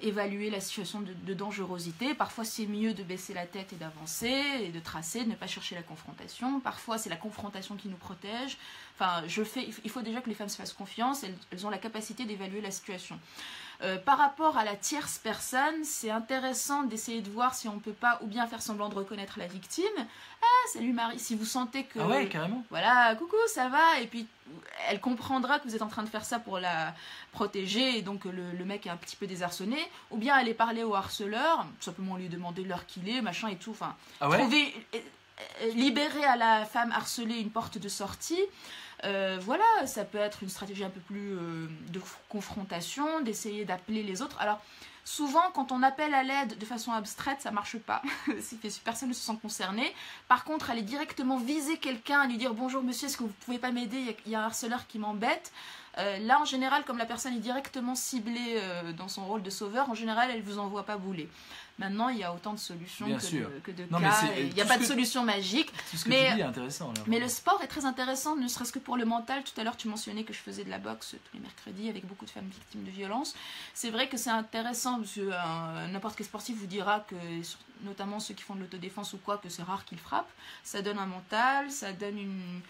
évaluer la situation de dangerosité. Parfois, c'est mieux de baisser la tête et d'avancer, et de tracer, de ne pas chercher la confrontation. Parfois, c'est la confrontation qui nous protège. Enfin, il faut déjà que les femmes se fassent confiance, elles ont la capacité d'évaluer la situation. Par rapport à la tierce personne, c'est intéressant d'essayer de voir si on ne peut pas ou bien faire semblant de reconnaître la victime. Ah, salut Marie, si vous sentez que... Ah ouais, carrément. Voilà, coucou, ça va? Et puis, elle comprendra que vous êtes en train de faire ça pour la protéger, et donc le mec est un petit peu désarçonné. Ou bien aller parler au harceleur, simplement lui demander l'heure qu'il est, machin et tout. Enfin, libérer à la femme harcelée une porte de sortie. Voilà, ça peut être une stratégie un peu plus de confrontation, d'essayer d'appeler les autres. Alors, Souvent, quand on appelle à l'aide de façon abstraite, ça marche pas. Personne ne se sent concerné. Par contre, aller directement viser quelqu'un, lui dire bonjour monsieur, est-ce que vous pouvez pas m'aider, il y a un harceleur qui m'embête. Là, en général, comme la personne est directement ciblée dans son rôle de sauveur, en général, elle vous envoie pas bouler. Maintenant, il y a autant de solutions que de cas. Il n'y a pas de solution magique. Tout ce que tu dis est intéressant. Là, mais le sport est très intéressant, ne serait-ce que pour le mental. Tout à l'heure, tu mentionnais que je faisais de la boxe tous les mercredis avec beaucoup de femmes victimes de violences. C'est vrai que c'est intéressant, parce que n'importe quel sportif vous dira que, notamment ceux qui font de l'autodéfense ou quoi, que c'est rare qu'ils frappent. Ça donne un mental, ça donne une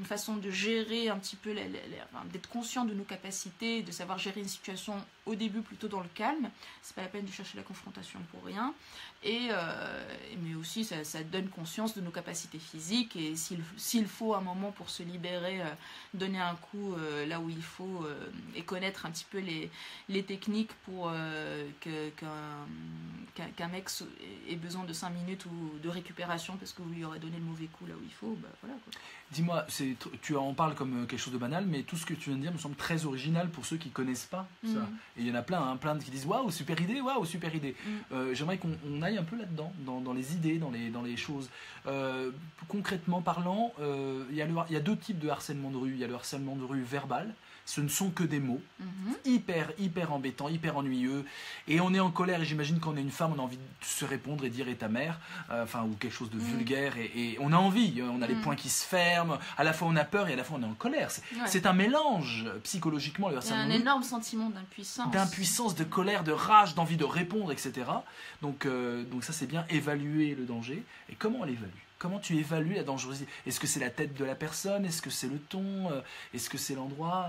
façon de gérer un petit peu, d'être conscient de nos capacités, de savoir gérer une situation au début plutôt dans le calme. C'est pas la peine de chercher la confrontation pour rien. Mais aussi ça donne conscience de nos capacités physiques, et s'il faut un moment pour se libérer, donner un coup là où il faut, et connaître un petit peu les techniques pour qu'un mec ait besoin de 5 minutes ou de récupération parce que vous lui aurez donné le mauvais coup là où il faut, bah voilà quoi. Dis-moi, tu en parles comme quelque chose de banal, mais tout ce que tu viens de dire me semble très original pour ceux qui ne connaissent pas ça. Et il y en a plein qui disent waouh, super idée, waouh, super idée. J'aimerais qu'on aille un peu là-dedans, dans les idées, dans les choses. Concrètement parlant, il y a 2 types de harcèlement de rue. Il y a le harcèlement de rue verbal. Ce ne sont que des mots, hyper embêtants, hyper ennuyeux, et on est en colère, et j'imagine quand on est une femme, on a envie de se répondre et dire et ta mère, ou quelque chose de vulgaire, et on a envie, on a les poings qui se ferment, à la fois on a peur et à la fois on est en colère. C'est un mélange psychologiquement, le harcèlement. Il y a un énorme sentiment d'impuissance. D'impuissance, de colère, de rage, d'envie de répondre, etc. Donc ça c'est bien, évaluer le danger. Et comment on l'évalue ? Comment tu évalues la dangerosité ? Est-ce que c'est la tête de la personne ? Est-ce que c'est le ton ? Est-ce que c'est l'endroit ?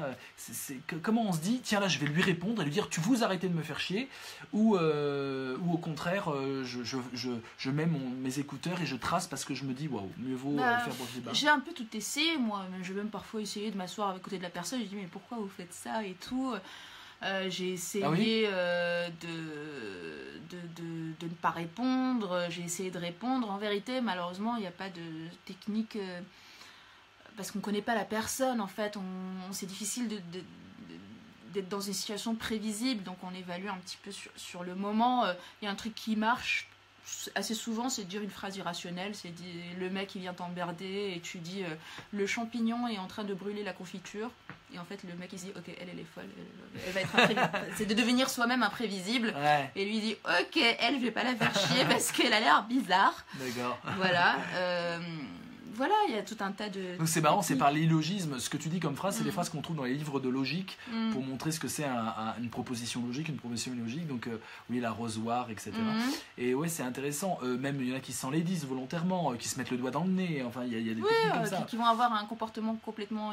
Comment on se dit, tiens là je vais lui répondre et lui dire tu vous arrêtez de me faire chier, ou au contraire je mets mes écouteurs et je trace parce que je me dis waouh, mieux vaut faire brosser bas. J'ai un peu tout essayé moi, j'ai même parfois essayé de m'asseoir à côté de la personne, je dis mais pourquoi vous faites ça et tout. J'ai essayé de ne pas répondre, j'ai essayé de répondre. En vérité, malheureusement, il n'y a pas de technique parce qu'on ne connaît pas la personne. En fait, c'est difficile d'être dans une situation prévisible, donc on évalue un petit peu sur le moment. Il y a un truc qui marche assez souvent, c'est de dire une phrase irrationnelle, c'est le mec il vient t'emmerder et tu dis le champignon est en train de brûler la confiture, et en fait le mec il se dit ok, elle est folle, elle va être imprévisible. C'est de devenir soi-même imprévisible, et lui il dit ok, elle je vais pas la faire chier parce qu'elle a l'air bizarre. D'accord. Voilà. Voilà, il y a tout un tas de... Donc c'est marrant, c'est par l'illogisme. Ce que tu dis comme phrase, c'est des phrases qu'on trouve dans les livres de logique pour montrer ce que c'est une proposition logique, une proposition illogique. Donc oui, l'arrosoir, etc. Et ouais, c'est intéressant. Même il y en a qui s'en les disent volontairement, qui se mettent le doigt dans le nez. Enfin, il y a des techniques comme ça. Qui vont avoir un comportement complètement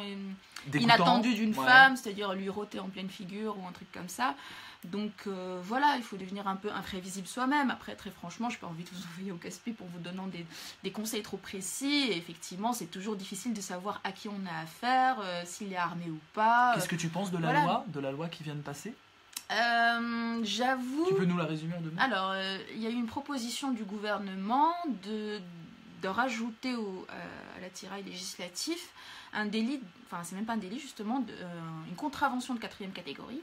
inattendu d'une femme, c'est-à-dire lui rôter en pleine figure ou un truc comme ça. Donc voilà, il faut devenir un peu imprévisible soi-même. Après, très franchement, je n'ai pas envie de vous envoyer au casse-pied pour vous donnant des conseils trop précis. Et effectivement, c'est toujours difficile de savoir à qui on a affaire, s'il est armé ou pas. Qu'est-ce que tu penses de la loi qui vient de passer ? J'avoue... Tu peux nous la résumer en 2 mots ? Alors, il y a eu une proposition du gouvernement de rajouter à l'attirail législatif un délit, enfin c'est même pas un délit justement, une contravention de 4e catégorie,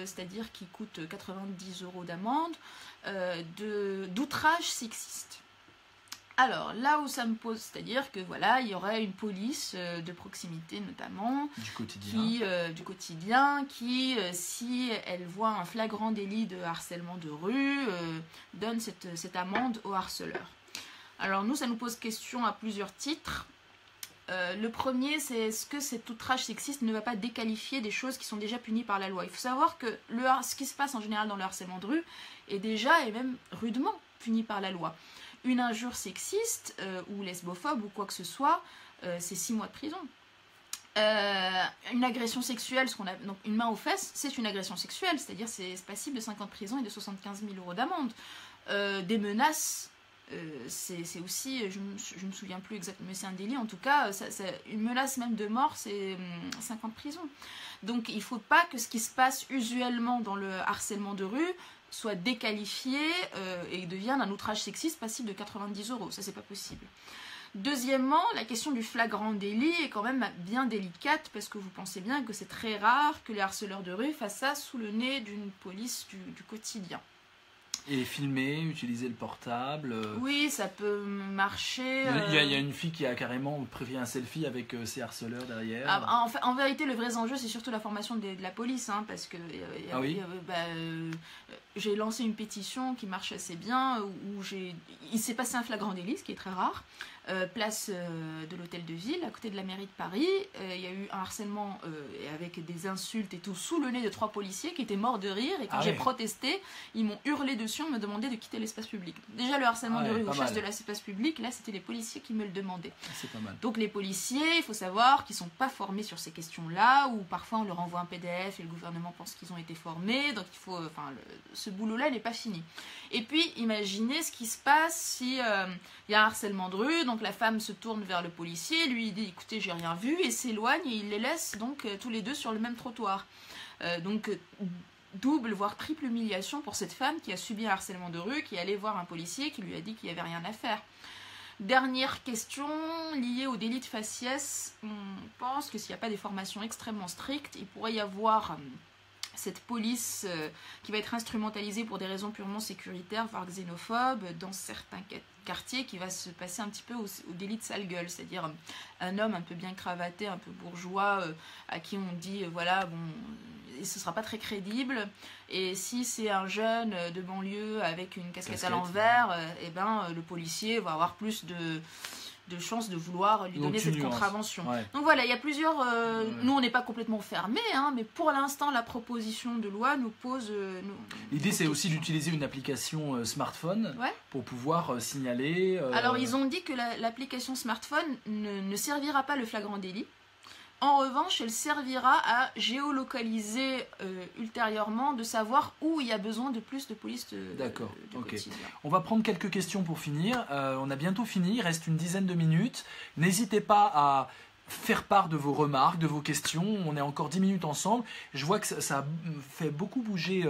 c'est-à-dire qui coûte 90 € d'amende, d'outrage sexiste. Alors là où ça me pose, c'est-à-dire que voilà, il y aurait une police de proximité notamment, du quotidien, qui si elle voit un flagrant délit de harcèlement de rue, donne cette amende au harceleur. Alors nous, ça nous pose question à plusieurs titres. Le premier, c'est est-ce que cet outrage sexiste ne va pas déqualifier des choses qui sont déjà punies par la loi ? Il faut savoir que ce qui se passe en général dans le harcèlement de rue est déjà et même rudement puni par la loi. Une injure sexiste ou lesbophobe ou quoi que ce soit, c'est 6 mois de prison. Une agression sexuelle, donc une main aux fesses, c'est une agression sexuelle, c'est-à-dire c'est passible de 5 ans de prison et de 75 000 € d'amende. Des menaces, c'est aussi, je me souviens plus exactement, mais c'est un délit en tout cas, une menace même de mort, c'est 5 ans de prison. Donc il ne faut pas que ce qui se passe usuellement dans le harcèlement de rue soit déqualifié et devienne un outrage sexiste passible de 90 €, ça c'est pas possible. Deuxièmement, la question du flagrant délit est quand même bien délicate parce que vous pensez bien que c'est très rare que les harceleurs de rue fassent ça sous le nez d'une police du quotidien. Et filmer, utiliser le portable. Oui, ça peut marcher. Il y a une fille qui a carrément pris un selfie avec ses harceleurs derrière. Ah, en vérité, le vrai enjeu, c'est surtout la formation de la police, hein, parce que j'ai lancé une pétition qui marche assez bien, où il s'est passé un flagrant délit, ce qui est très rare, place de l'hôtel de ville, à côté de la mairie de Paris. Il y a eu un harcèlement avec des insultes et tout, sous le nez de 3 policiers qui étaient morts de rire, et quand j'ai protesté, ils m'ont hurlé dessus, on me demandait de quitter l'espace public. Déjà, le harcèlement de rue ou chasse de l'espace public, là, c'était les policiers qui me le demandaient. C'est pas mal. Donc les policiers, il faut savoir qu'ils ne sont pas formés sur ces questions-là, ou parfois on leur envoie un PDF et le gouvernement pense qu'ils ont été formés, donc il faut, ce boulot-là n'est pas fini. Et puis, imaginez ce qui se passe si il y a un harcèlement de rue, donc la femme se tourne vers le policier, lui il dit écoutez j'ai rien vu, et s'éloigne, et il les laisse donc tous les deux sur le même trottoir. Double voire triple humiliation pour cette femme qui a subi un harcèlement de rue, qui est allée voir un policier qui lui a dit qu'il n'y avait rien à faire. Dernière question liée au délit de faciès, on pense que s'il n'y a pas des formations extrêmement strictes, il pourrait y avoir cette police qui va être instrumentalisée pour des raisons purement sécuritaires, voire xénophobes, dans certains quartiers, qui va se passer un petit peu au délit de sale gueule, c'est-à-dire un homme un peu bien cravaté, un peu bourgeois, à qui on dit, voilà, bon, et ce ne sera pas très crédible, et si c'est un jeune de banlieue avec une casquette à l'envers, le policier va avoir plus de chances de vouloir lui donner cette contravention. Ouais. Donc voilà, il y a plusieurs... Nous, on n'est pas complètement fermés, hein, mais pour l'instant, la proposition de loi nous pose... L'idée, c'est aussi d'utiliser une application smartphone pour pouvoir signaler... Alors, ils ont dit que l'application smartphone ne servira pas le flagrant délit. En revanche, elle servira à géolocaliser ultérieurement, de savoir où il y a besoin de plus de police D'accord, ok. On va prendre quelques questions pour finir. On a bientôt fini, il reste une dizaine de minutes. N'hésitez pas à faire part de vos remarques, de vos questions. On est encore 10 minutes ensemble. Je vois que ça fait beaucoup bouger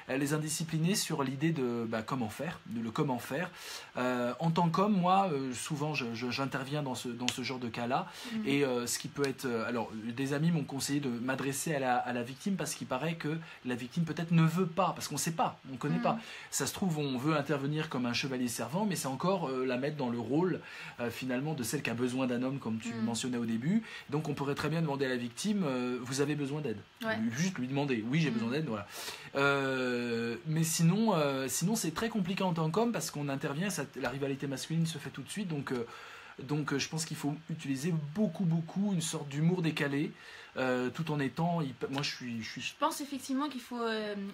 les indisciplinés sur l'idée de comment faire, comment faire. En tant qu'homme, moi, souvent, j'interviens dans ce genre de cas-là. Et ce qui peut être... alors, des amis m'ont conseillé de m'adresser à la victime parce qu'il paraît que la victime peut-être ne veut pas, parce qu'on ne sait pas, on ne connaît pas. Ça se trouve, on veut intervenir comme un chevalier servant, mais c'est encore la mettre dans le rôle, finalement, de celle qui a besoin d'un homme, comme tu mentionnais au début. Donc on pourrait très bien demander à la victime vous avez besoin d'aide, juste lui demander oui j'ai besoin d'aide, voilà. Mais sinon c'est très compliqué en tant qu'homme parce qu'on intervient, la rivalité masculine se fait tout de suite, donc je pense qu'il faut utiliser beaucoup une sorte d'humour décalé, tout en étant... Je pense effectivement qu'il faut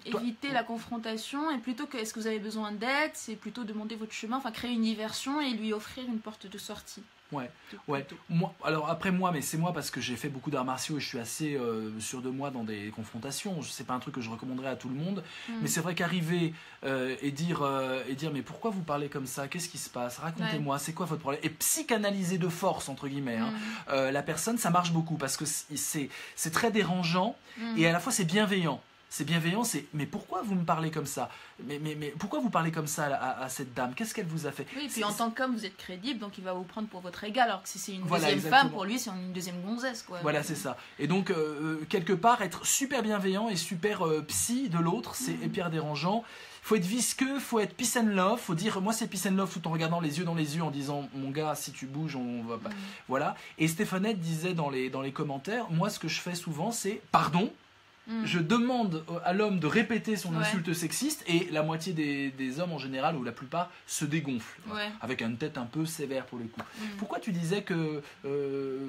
éviter la confrontation, et plutôt que est-ce que vous avez besoin d'aide, c'est plutôt demander votre chemin, créer une diversion et lui offrir une porte de sortie. Ouais. Mais c'est moi parce que j'ai fait beaucoup d'arts martiaux et je suis assez sûr de moi dans des confrontations. C'est pas un truc que je recommanderais à tout le monde, mais c'est vrai qu'arriver et dire mais pourquoi vous parlez comme ça, qu'est-ce qui se passe, racontez-moi, c'est quoi votre problème, et psychanalyser de force entre guillemets la personne, ça marche beaucoup parce que c'est très dérangeant et à la fois c'est bienveillant. Mais pourquoi vous me parlez comme ça, mais pourquoi vous parlez comme ça à cette dame, qu'est-ce qu'elle vous a fait? Oui, et puis en tant qu'homme, vous êtes crédible, donc il va vous prendre pour votre égal, alors que si c'est une deuxième femme, pour lui, c'est une deuxième gonzesse, quoi. Voilà, c'est ça. Et donc, quelque part, être super bienveillant et super psy de l'autre, c'est hyper dérangeant. Il faut être visqueux, il faut être peace and love, il faut dire moi c'est peace and love tout en regardant les yeux dans les yeux, en disant mon gars, si tu bouges, on va pas. Voilà. Et Stéphanette disait dans les commentaires, moi ce que je fais souvent, c'est pardon. Je demande à l'homme de répéter son insulte sexiste et la moitié des hommes en général, ou la plupart, se dégonflent avec une tête un peu sévère pour le coup. Pourquoi tu disais que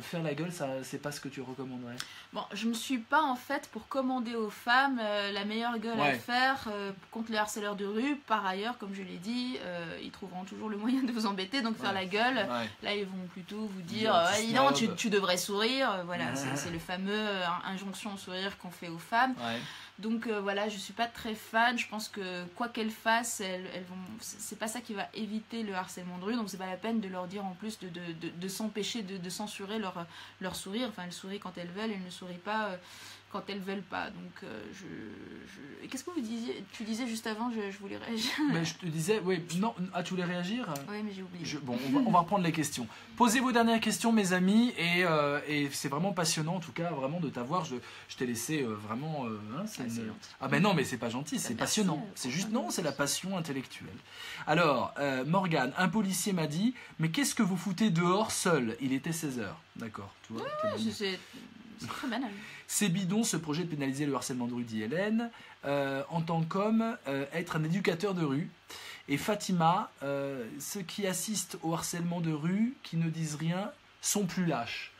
faire la gueule, ça, c'est pas ce que tu recommanderais? Bon, je me suis pas en fait pour commander aux femmes la meilleure gueule à faire contre les harceleurs de rue. Par ailleurs, comme je l'ai dit, ils trouveront toujours le moyen de vous embêter, donc faire la gueule, là ils vont plutôt vous dire non, tu devrais sourire, voilà, c'est le fameux injonction au sourire qu'on fait aux femmes. Donc voilà, je suis pas très fan. Je pense que quoi qu'elles fassent, elles vont. C'est pas ça qui va éviter le harcèlement de rue. Donc c'est pas la peine de leur dire en plus de s'empêcher de censurer leur sourire. Enfin, elles sourient quand elles veulent, elles ne sourient pas quand elles veulent pas. Donc, Et qu'est-ce que vous disiez? Tu disais juste avant, je voulais réagir. Mais je te disais, oui, non, tu voulais réagir? Oui, mais j'ai oublié. Bon, on va reprendre les questions. Posez vos dernières questions, mes amis, et c'est vraiment passionnant, en tout cas, vraiment de t'avoir. Je t'ai laissé vraiment... Ah ben non, mais c'est pas gentil, c'est passionnant. C'est juste, non, c'est la passion intellectuelle. Alors, Morgane, un policier m'a dit, mais qu'est-ce que vous foutez dehors seul? Il était 16h. D'accord, tu vois. C'est très banal. C'est bidon, ce projet de pénaliser le harcèlement de rue, dit Hélène. En tant qu'homme, être un éducateur de rue. Et Fatima, ceux qui assistent au harcèlement de rue, qui ne disent rien, sont plus lâches.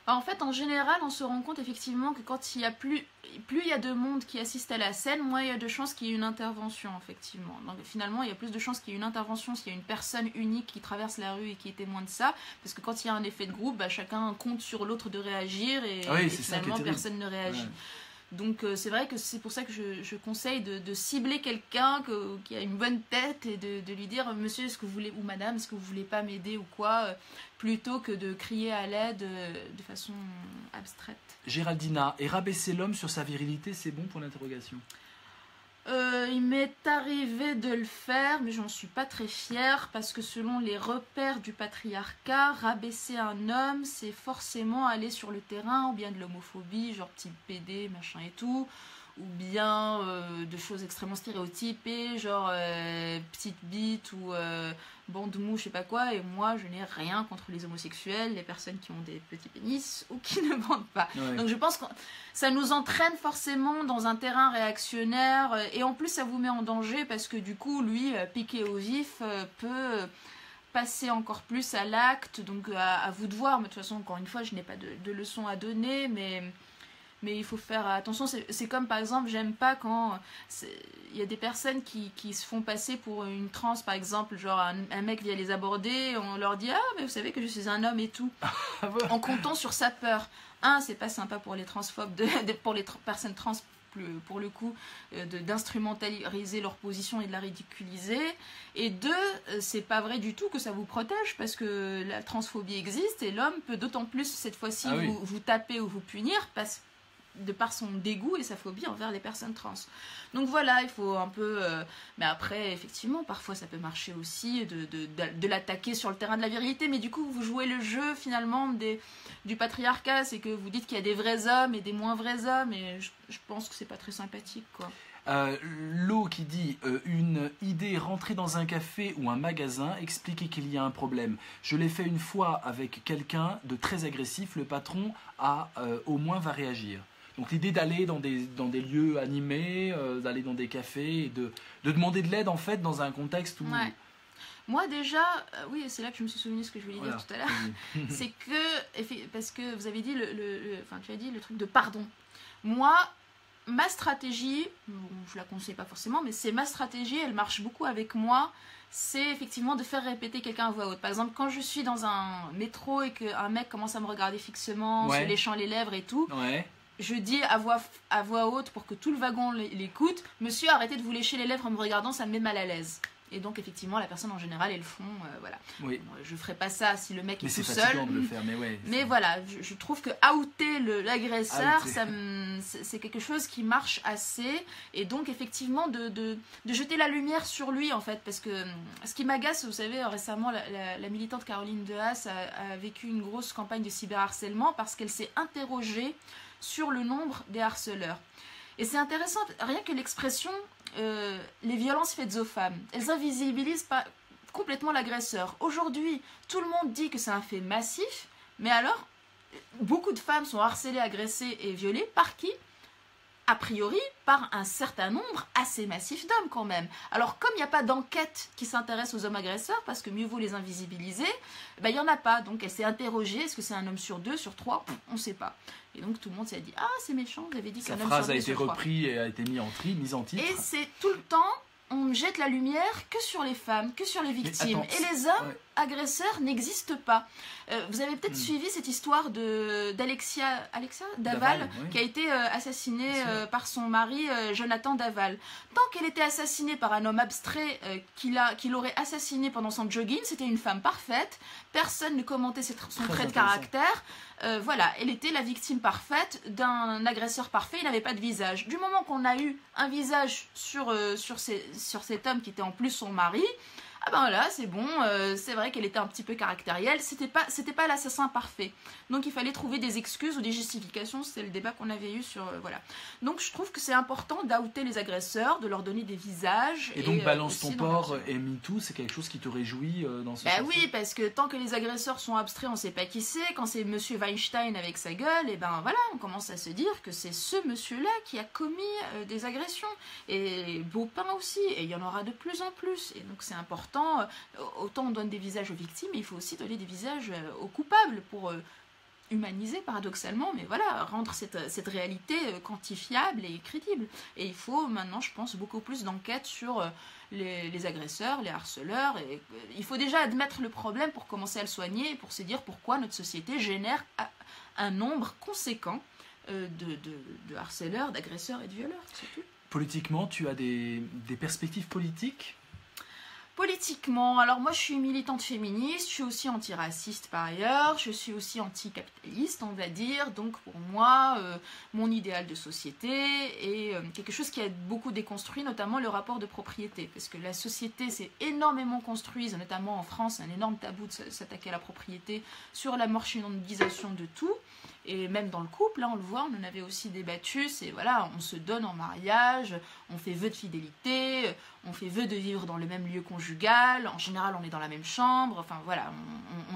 En fait, en général, on se rend compte effectivement que quand il y a plus il y a de monde qui assiste à la scène, moins il y a de chances qu'il y ait une intervention, effectivement. Donc finalement, il y a plus de chances qu'il y ait une intervention s'il y a une personne unique qui traverse la rue et qui est témoin de ça, parce que quand il y a un effet de groupe, chacun compte sur l'autre de réagir et finalement personne ne réagit. Ouais. Donc c'est vrai que c'est pour ça que je conseille de cibler quelqu'un qui a une bonne tête et de lui dire monsieur, est-ce que vous voulez, ou madame, est-ce que vous voulez pas m'aider ou quoi, plutôt que de crier à l'aide de façon abstraite. Géraldina, et rabaisser l'homme sur sa virilité, c'est bon pour l'interrogation? Il m'est arrivé de le faire, mais j'en suis pas très fière, parce que selon les repères du patriarcat, rabaisser un homme, c'est forcément aller sur le terrain, ou bien de l'homophobie, genre type PD, machin et tout, ou bien de choses extrêmement stéréotypées, genre petite bite ou bande mou, je sais pas quoi, et moi je n'ai rien contre les homosexuels, les personnes qui ont des petits pénis ou qui ne bandent pas. Ouais. Donc je pense que ça nous entraîne forcément dans un terrain réactionnaire, et en plus ça vous met en danger parce que du coup lui, piqué au vif, peut passer encore plus à l'acte, donc à vous de voir, mais de toute façon encore une fois je n'ai pas de leçons à donner, mais il faut faire attention. C'est comme par exemple, j'aime pas quand il y a des personnes qui se font passer pour une trans, par exemple, genre un mec vient les aborder, on leur dit ah mais vous savez que je suis un homme et tout, en comptant sur sa peur. C'est pas sympa pour les transphobes, pour les personnes trans pour le coup, d'instrumentaliser leur position et de la ridiculiser. Et deux, c'est pas vrai du tout que ça vous protège, parce que la transphobie existe et l'homme peut d'autant plus cette fois-ci vous taper ou vous punir de par son dégoût et sa phobie envers les personnes trans. Donc voilà, il faut un peu... mais après, effectivement, parfois ça peut marcher aussi de l'attaquer sur le terrain de la virilité, mais du coup, vous jouez le jeu, finalement, du patriarcat, c'est que vous dites qu'il y a des vrais hommes et des moins vrais hommes, et je pense que c'est pas très sympathique, quoi. Lo qui dit une idée, rentrer dans un café ou un magasin, expliquer qu'il y a un problème. Je l'ai fait une fois avec quelqu'un de très agressif, le patron au moins va réagir. Donc l'idée d'aller dans des lieux animés, d'aller dans des cafés, et de demander de l'aide en fait dans un contexte où... Ouais. Moi déjà, oui, c'est là que je me suis souvenu ce que je voulais dire tout à l'heure, c'est que, parce que vous avez dit, tu as dit le truc de pardon. Moi, ma stratégie, je la conseille pas forcément, mais c'est ma stratégie, elle marche beaucoup avec moi, c'est effectivement de faire répéter quelqu'un à voix haute. Par exemple, quand je suis dans un métro et qu'un mec commence à me regarder fixement, se léchant les lèvres et tout, je dis à voix haute pour que tout le wagon l'écoute, monsieur, arrêtez de vous lécher les lèvres en me regardant, ça me met mal à l'aise. Et donc effectivement la personne en général elles le font, voilà. Oui. Je ferai pas ça si le mec est tout seul. Mais c'est fatigant de le faire, mais voilà, je trouve que outer l'agresseur, c'est quelque chose qui marche assez, et donc effectivement de jeter la lumière sur lui en fait, parce que ce qui m'agace, vous savez, récemment la militante Caroline Dehaas a vécu une grosse campagne de cyberharcèlement parce qu'elle s'est interrogée sur le nombre des harceleurs. Et c'est intéressant, rien que l'expression les violences faites aux femmes, elles invisibilisent pas complètement l'agresseur. Aujourd'hui, tout le monde dit que c'est un fait massif, mais alors, beaucoup de femmes sont harcelées, agressées et violées par qui ? A priori, par un certain nombre assez massif d'hommes quand même. Alors, comme il n'y a pas d'enquête qui s'intéresse aux hommes agresseurs, parce que mieux vaut les invisibiliser, il n'y en a pas. Donc, elle s'est interrogée, est-ce que c'est un homme sur 2, sur 3 ? On ne sait pas. Et donc, tout le monde s'est dit, ah, c'est méchant, vous avez dit que c'est un homme sur 2, sur 3. Sa phrase a été reprise et a été mise en titre. Et c'est tout le temps, on jette la lumière que sur les femmes, que sur les victimes. Et les hommes, agresseur n'existe pas. Vous avez peut-être suivi cette histoire d'Alexia Daval, oui. qui a été assassinée par son mari Jonathan Daval. Tant qu'elle était assassinée par un homme abstrait qui l'aurait assassinée pendant son jogging, c'était une femme parfaite, personne ne commentait son trait de caractère. Voilà, elle était la victime parfaite d'un agresseur parfait, il n'avait pas de visage. Du moment qu'on a eu un visage sur cet homme qui était en plus son mari, ah ben là c'est bon, c'est vrai qu'elle était un petit peu caractérielle, c'était pas l'assassin parfait. Donc il fallait trouver des excuses ou des justifications, c'était le débat qu'on avait eu sur... voilà. Donc je trouve que c'est important d'outer les agresseurs, de leur donner des visages. Et donc Balance ton porc et MeToo, c'est quelque chose qui te réjouit dans ce sens? Oui, parce que tant que les agresseurs sont abstraits, on ne sait pas qui c'est. Quand c'est monsieur Weinstein avec sa gueule, et ben voilà, on commence à se dire que c'est ce monsieur-là qui a commis des agressions. Et Beaupin aussi, et il y en aura de plus en plus. Et donc c'est important, autant on donne des visages aux victimes, mais il faut aussi donner des visages aux coupables pour humaniser paradoxalement, mais voilà, rendre cette réalité quantifiable et crédible. Et il faut maintenant, je pense, beaucoup plus d'enquêtes sur les agresseurs, les harceleurs. Et il faut déjà admettre le problème pour commencer à le soigner, pour se dire pourquoi notre société génère un nombre conséquent de harceleurs, d'agresseurs et de violeurs, surtout. Politiquement, tu as des perspectives politiques? Politiquement, alors moi je suis militante féministe, je suis aussi antiraciste par ailleurs, je suis aussi anticapitaliste on va dire, donc pour moi mon idéal de société est quelque chose qui a beaucoup déconstruit, notamment le rapport de propriété, parce que la société s'est énormément construite, notamment en France, un énorme tabou de s'attaquer à la propriété, sur la marchandisation de tout, et même dans le couple, là on le voit, on en avait aussi débattu, c'est voilà, on se donne en mariage, on fait vœu de fidélité, on fait vœu de vivre dans le même lieu conjugal, en général on est dans la même chambre, enfin voilà,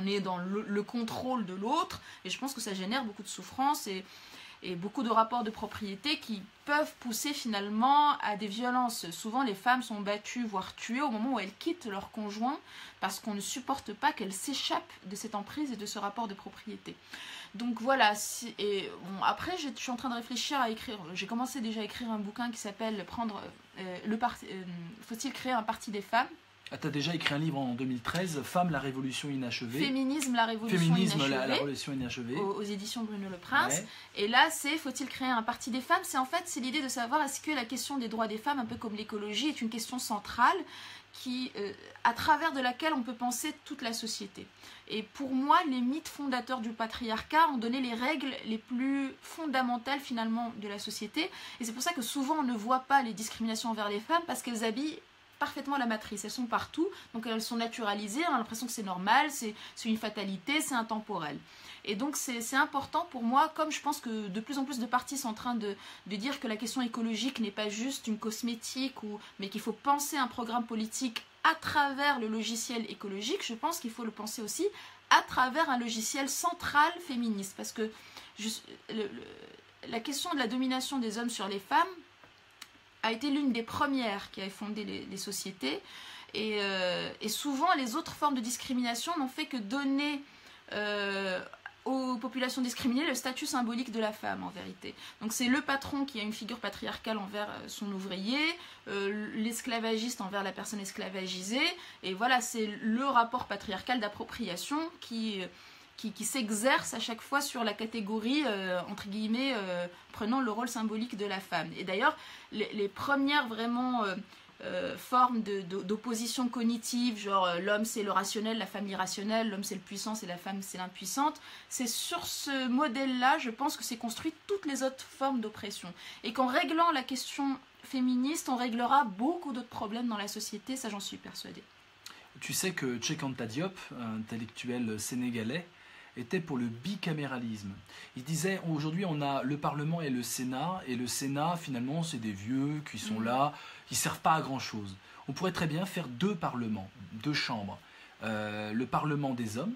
on est dans le contrôle de l'autre, et je pense que ça génère beaucoup de souffrance et beaucoup de rapports de propriété qui peuvent pousser finalement à des violences. Souvent les femmes sont battues, voire tuées au moment où elles quittent leur conjoint, parce qu'on ne supporte pas qu'elles s'échappent de cette emprise et de ce rapport de propriété. Donc voilà, après je suis en train de réfléchir à écrire, j'ai commencé déjà à écrire un bouquin qui s'appelle Faut-il créer un parti des femmes? Ah, tu as déjà écrit un livre en 2013, Femmes, la révolution inachevée. Féminisme, la révolution inachevée. La révolution inachevée. Aux éditions Bruno Le Prince. Ouais. Et là, faut-il créer un parti des femmes? C'est l'idée de savoir est-ce que la question des droits des femmes, un peu comme l'écologie, est une question centrale à travers de laquelle on peut penser toute la société. Et pour moi, les mythes fondateurs du patriarcat ont donné les règles les plus fondamentales finalement de la société. Et c'est pour ça que souvent on ne voit pas les discriminations envers les femmes, parce qu'elles habillent parfaitement la matrice, elles sont partout, donc elles sont naturalisées, on a l'impression que c'est normal, c'est une fatalité, c'est intemporel. Et donc c'est important pour moi, comme je pense que de plus en plus de partis sont en train de dire que la question écologique n'est pas juste une cosmétique, mais qu'il faut penser un programme politique à travers le logiciel écologique, je pense qu'il faut le penser aussi à travers un logiciel central féministe, parce que la question de la domination des hommes sur les femmes a été l'une des premières qui a fondé les sociétés, et souvent les autres formes de discrimination n'ont fait que donner aux populations discriminées le statut symbolique de la femme en vérité. Donc c'est le patron qui a une figure patriarcale envers son ouvrier, l'esclavagiste envers la personne esclavagisée, et voilà, c'est le rapport patriarcal d'appropriation qui s'exerce à chaque fois sur la catégorie, entre guillemets, prenant le rôle symbolique de la femme. Et d'ailleurs, les premières vraiment formes d'opposition cognitive, genre l'homme c'est le rationnel, la femme l'irrationnelle, l'homme c'est le puissant, c'est la femme c'est l'impuissante, c'est sur ce modèle-là, je pense que c'est construit toutes les autres formes d'oppression. Et qu'en réglant la question féministe, on réglera beaucoup d'autres problèmes dans la société, ça j'en suis persuadée. Tu sais que Cheikh Anta Diop, un intellectuel sénégalais, était pour le bicaméralisme. Il disait, aujourd'hui on a le Parlement et le Sénat finalement c'est des vieux qui sont là, qui ne servent pas à grand chose. On pourrait très bien faire deux parlements, deux chambres, le Parlement des hommes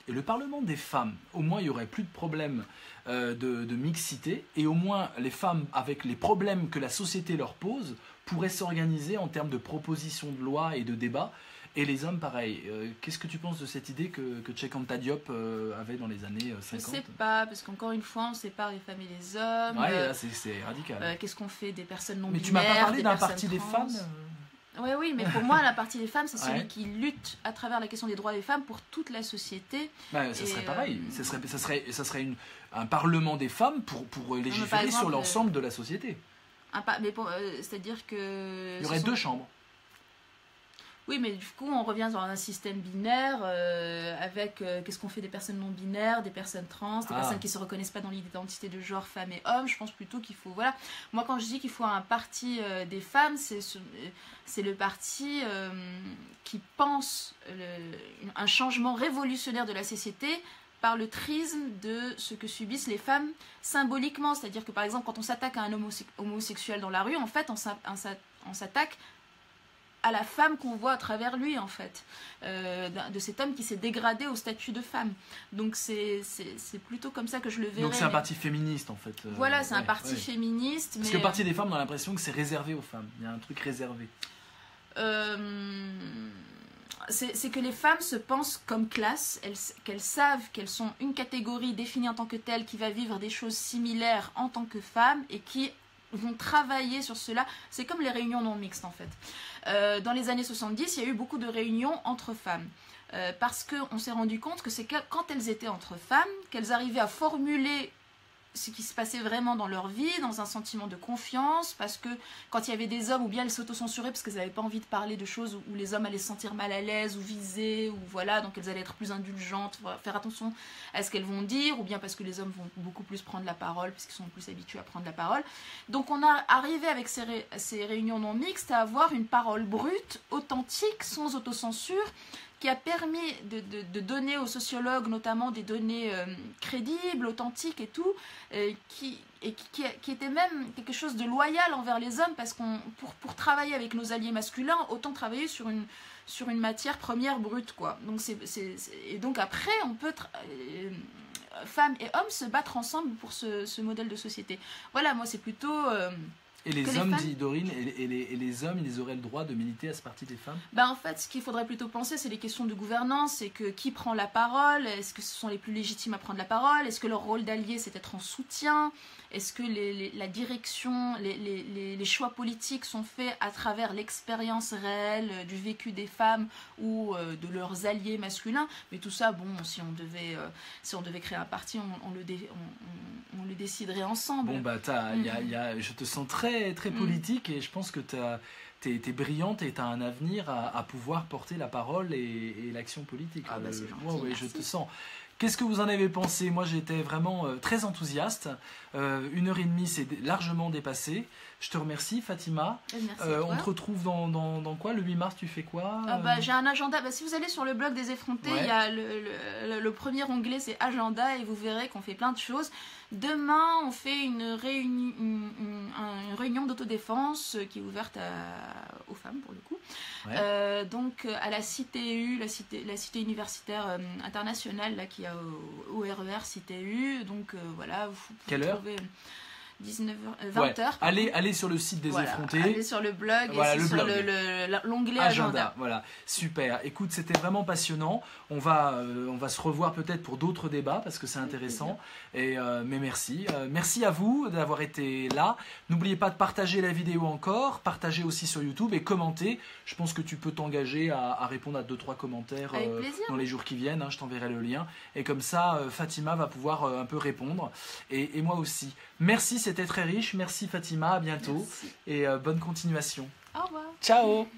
et le Parlement des femmes. Au moins il n'y aurait plus de problème de mixité, et au moins les femmes, avec les problèmes que la société leur pose, pourraient s'organiser en termes de propositions de loi et de débats. Et les hommes, pareil. Qu'est-ce que tu penses de cette idée que Cheikh Anta Diop avait dans les années 50? Je sais pas, parce qu'encore une fois, on sépare les femmes et les hommes. Ouais, là, c'est radical. Qu'est-ce qu'on fait des personnes non binaires? Mais tu m'as pas parlé d'un parti des femmes Oui, mais pour moi, la partie des femmes, c'est celui Ouais. qui lutte à travers la question des droits des femmes pour toute la société. Bah, ça Et, serait pareil. Ça serait un parlement des femmes pour légiférer exemple, sur l'ensemble de la société. Mais c'est-à-dire que... Il y aurait deux chambres. Oui, mais du coup, on revient dans un système binaire avec qu'est-ce qu'on fait des personnes non binaires, des personnes trans, des personnes qui ne se reconnaissent pas dans l'identité de genre femme et homme. Je pense plutôt qu'il faut... Voilà. Moi, quand je dis qu'il faut un parti des femmes, c'est le parti qui pense un changement révolutionnaire de la société par le prisme de ce que subissent les femmes symboliquement. C'est-à-dire que, par exemple, quand on s'attaque à un homosexuel dans la rue, en fait, on s'attaque à la femme qu'on voit à travers lui, en fait, de cet homme qui s'est dégradé au statut de femme. Donc c'est plutôt comme ça que je le verrais. Donc c'est un parti féministe, en fait. Voilà, c'est un parti féministe. Parce que le parti des femmes, on a l'impression que c'est réservé aux femmes. Il y a un truc réservé. C'est que les femmes se pensent comme classe, qu'elles savent qu'elles sont une catégorie définie en tant que telle, qui va vivre des choses similaires en tant que femme, et qui vont travailler sur cela. C'est comme les réunions non mixtes, en fait. Dans les années 70, il y a eu beaucoup de réunions entre femmes. Parce qu'on s'est rendu compte que c'est quand elles étaient entre femmes qu'elles arrivaient à formuler ce qui se passait vraiment dans leur vie, dans un sentiment de confiance, parce que quand il y avait des hommes, ou bien elles s'autocensuraient parce qu'elles n'avaient pas envie de parler de choses où les hommes allaient se sentir mal à l'aise ou visés, ou voilà, donc elles allaient être plus indulgentes, faire attention à ce qu'elles vont dire, ou bien parce que les hommes vont beaucoup plus prendre la parole, parce qu'ils sont plus habitués à prendre la parole. Donc on a arrivé avec ces réunions non mixtes à avoir une parole brute, authentique, sans autocensure, qui a permis de donner aux sociologues notamment des données crédibles, authentiques et tout, qui était même quelque chose de loyal envers les hommes, parce qu'on pour travailler avec nos alliés masculins, autant travailler sur une matière première brute, quoi. Donc et donc après on peut femmes et hommes se battre ensemble pour ce modèle de société. Voilà, moi c'est plutôt Et les hommes, dit Dorine, et les hommes, ils auraient le droit de militer à ce parti des femmes? En fait, ce qu'il faudrait plutôt penser, c'est les questions de gouvernance. C'est que qui prend la parole? Est-ce que ce sont les plus légitimes à prendre la parole? Est-ce que leur rôle d'allié, c'est d'être en soutien? Est-ce que la direction, les choix politiques sont faits à travers l'expérience réelle du vécu des femmes ou de leurs alliés masculins? Mais tout ça, bon, si on devait créer un parti, on le déciderait ensemble. Bon, bah, je te sens très, très politique, et je pense que t'es brillante et t'as un avenir à pouvoir porter la parole et l'action politique. Ah, c'est gentil, je te sens. Qu'est-ce que vous en avez pensé? Moi, j'étais vraiment très enthousiaste. 1h30, c'est largement dépassé. Je te remercie, Fatima. Merci on te retrouve dans quoi? Le 8 mars, tu fais quoi? J'ai un agenda. Si vous allez sur le blog des effrontés, il y a le premier onglet, c'est agenda, et vous verrez qu'on fait plein de choses. Demain, on fait une réunion d'autodéfense qui est ouverte aux femmes, pour le coup. Ouais. Donc à la CITU, la cité universitaire internationale là, qui a au RER CITU. Donc voilà, vous pouvez trouver 20h. Allez sur le site des effrontés. Allez sur le blog, et sur l'onglet agenda. Voilà, super. Écoute, c'était vraiment passionnant. On va se revoir peut-être pour d'autres débats, parce que c'est intéressant. Mais merci. Merci à vous d'avoir été là. N'oubliez pas de partager la vidéo encore, partager aussi sur YouTube et commenter. Je pense que tu peux t'engager à répondre à 2-3 commentaires dans les jours qui viennent. Hein, je t'enverrai le lien. Et comme ça, Fatima va pouvoir un peu répondre. Et moi aussi. Merci, c'était très riche. Merci Fatima, à bientôt. Merci. Et bonne continuation. Au revoir. Ciao.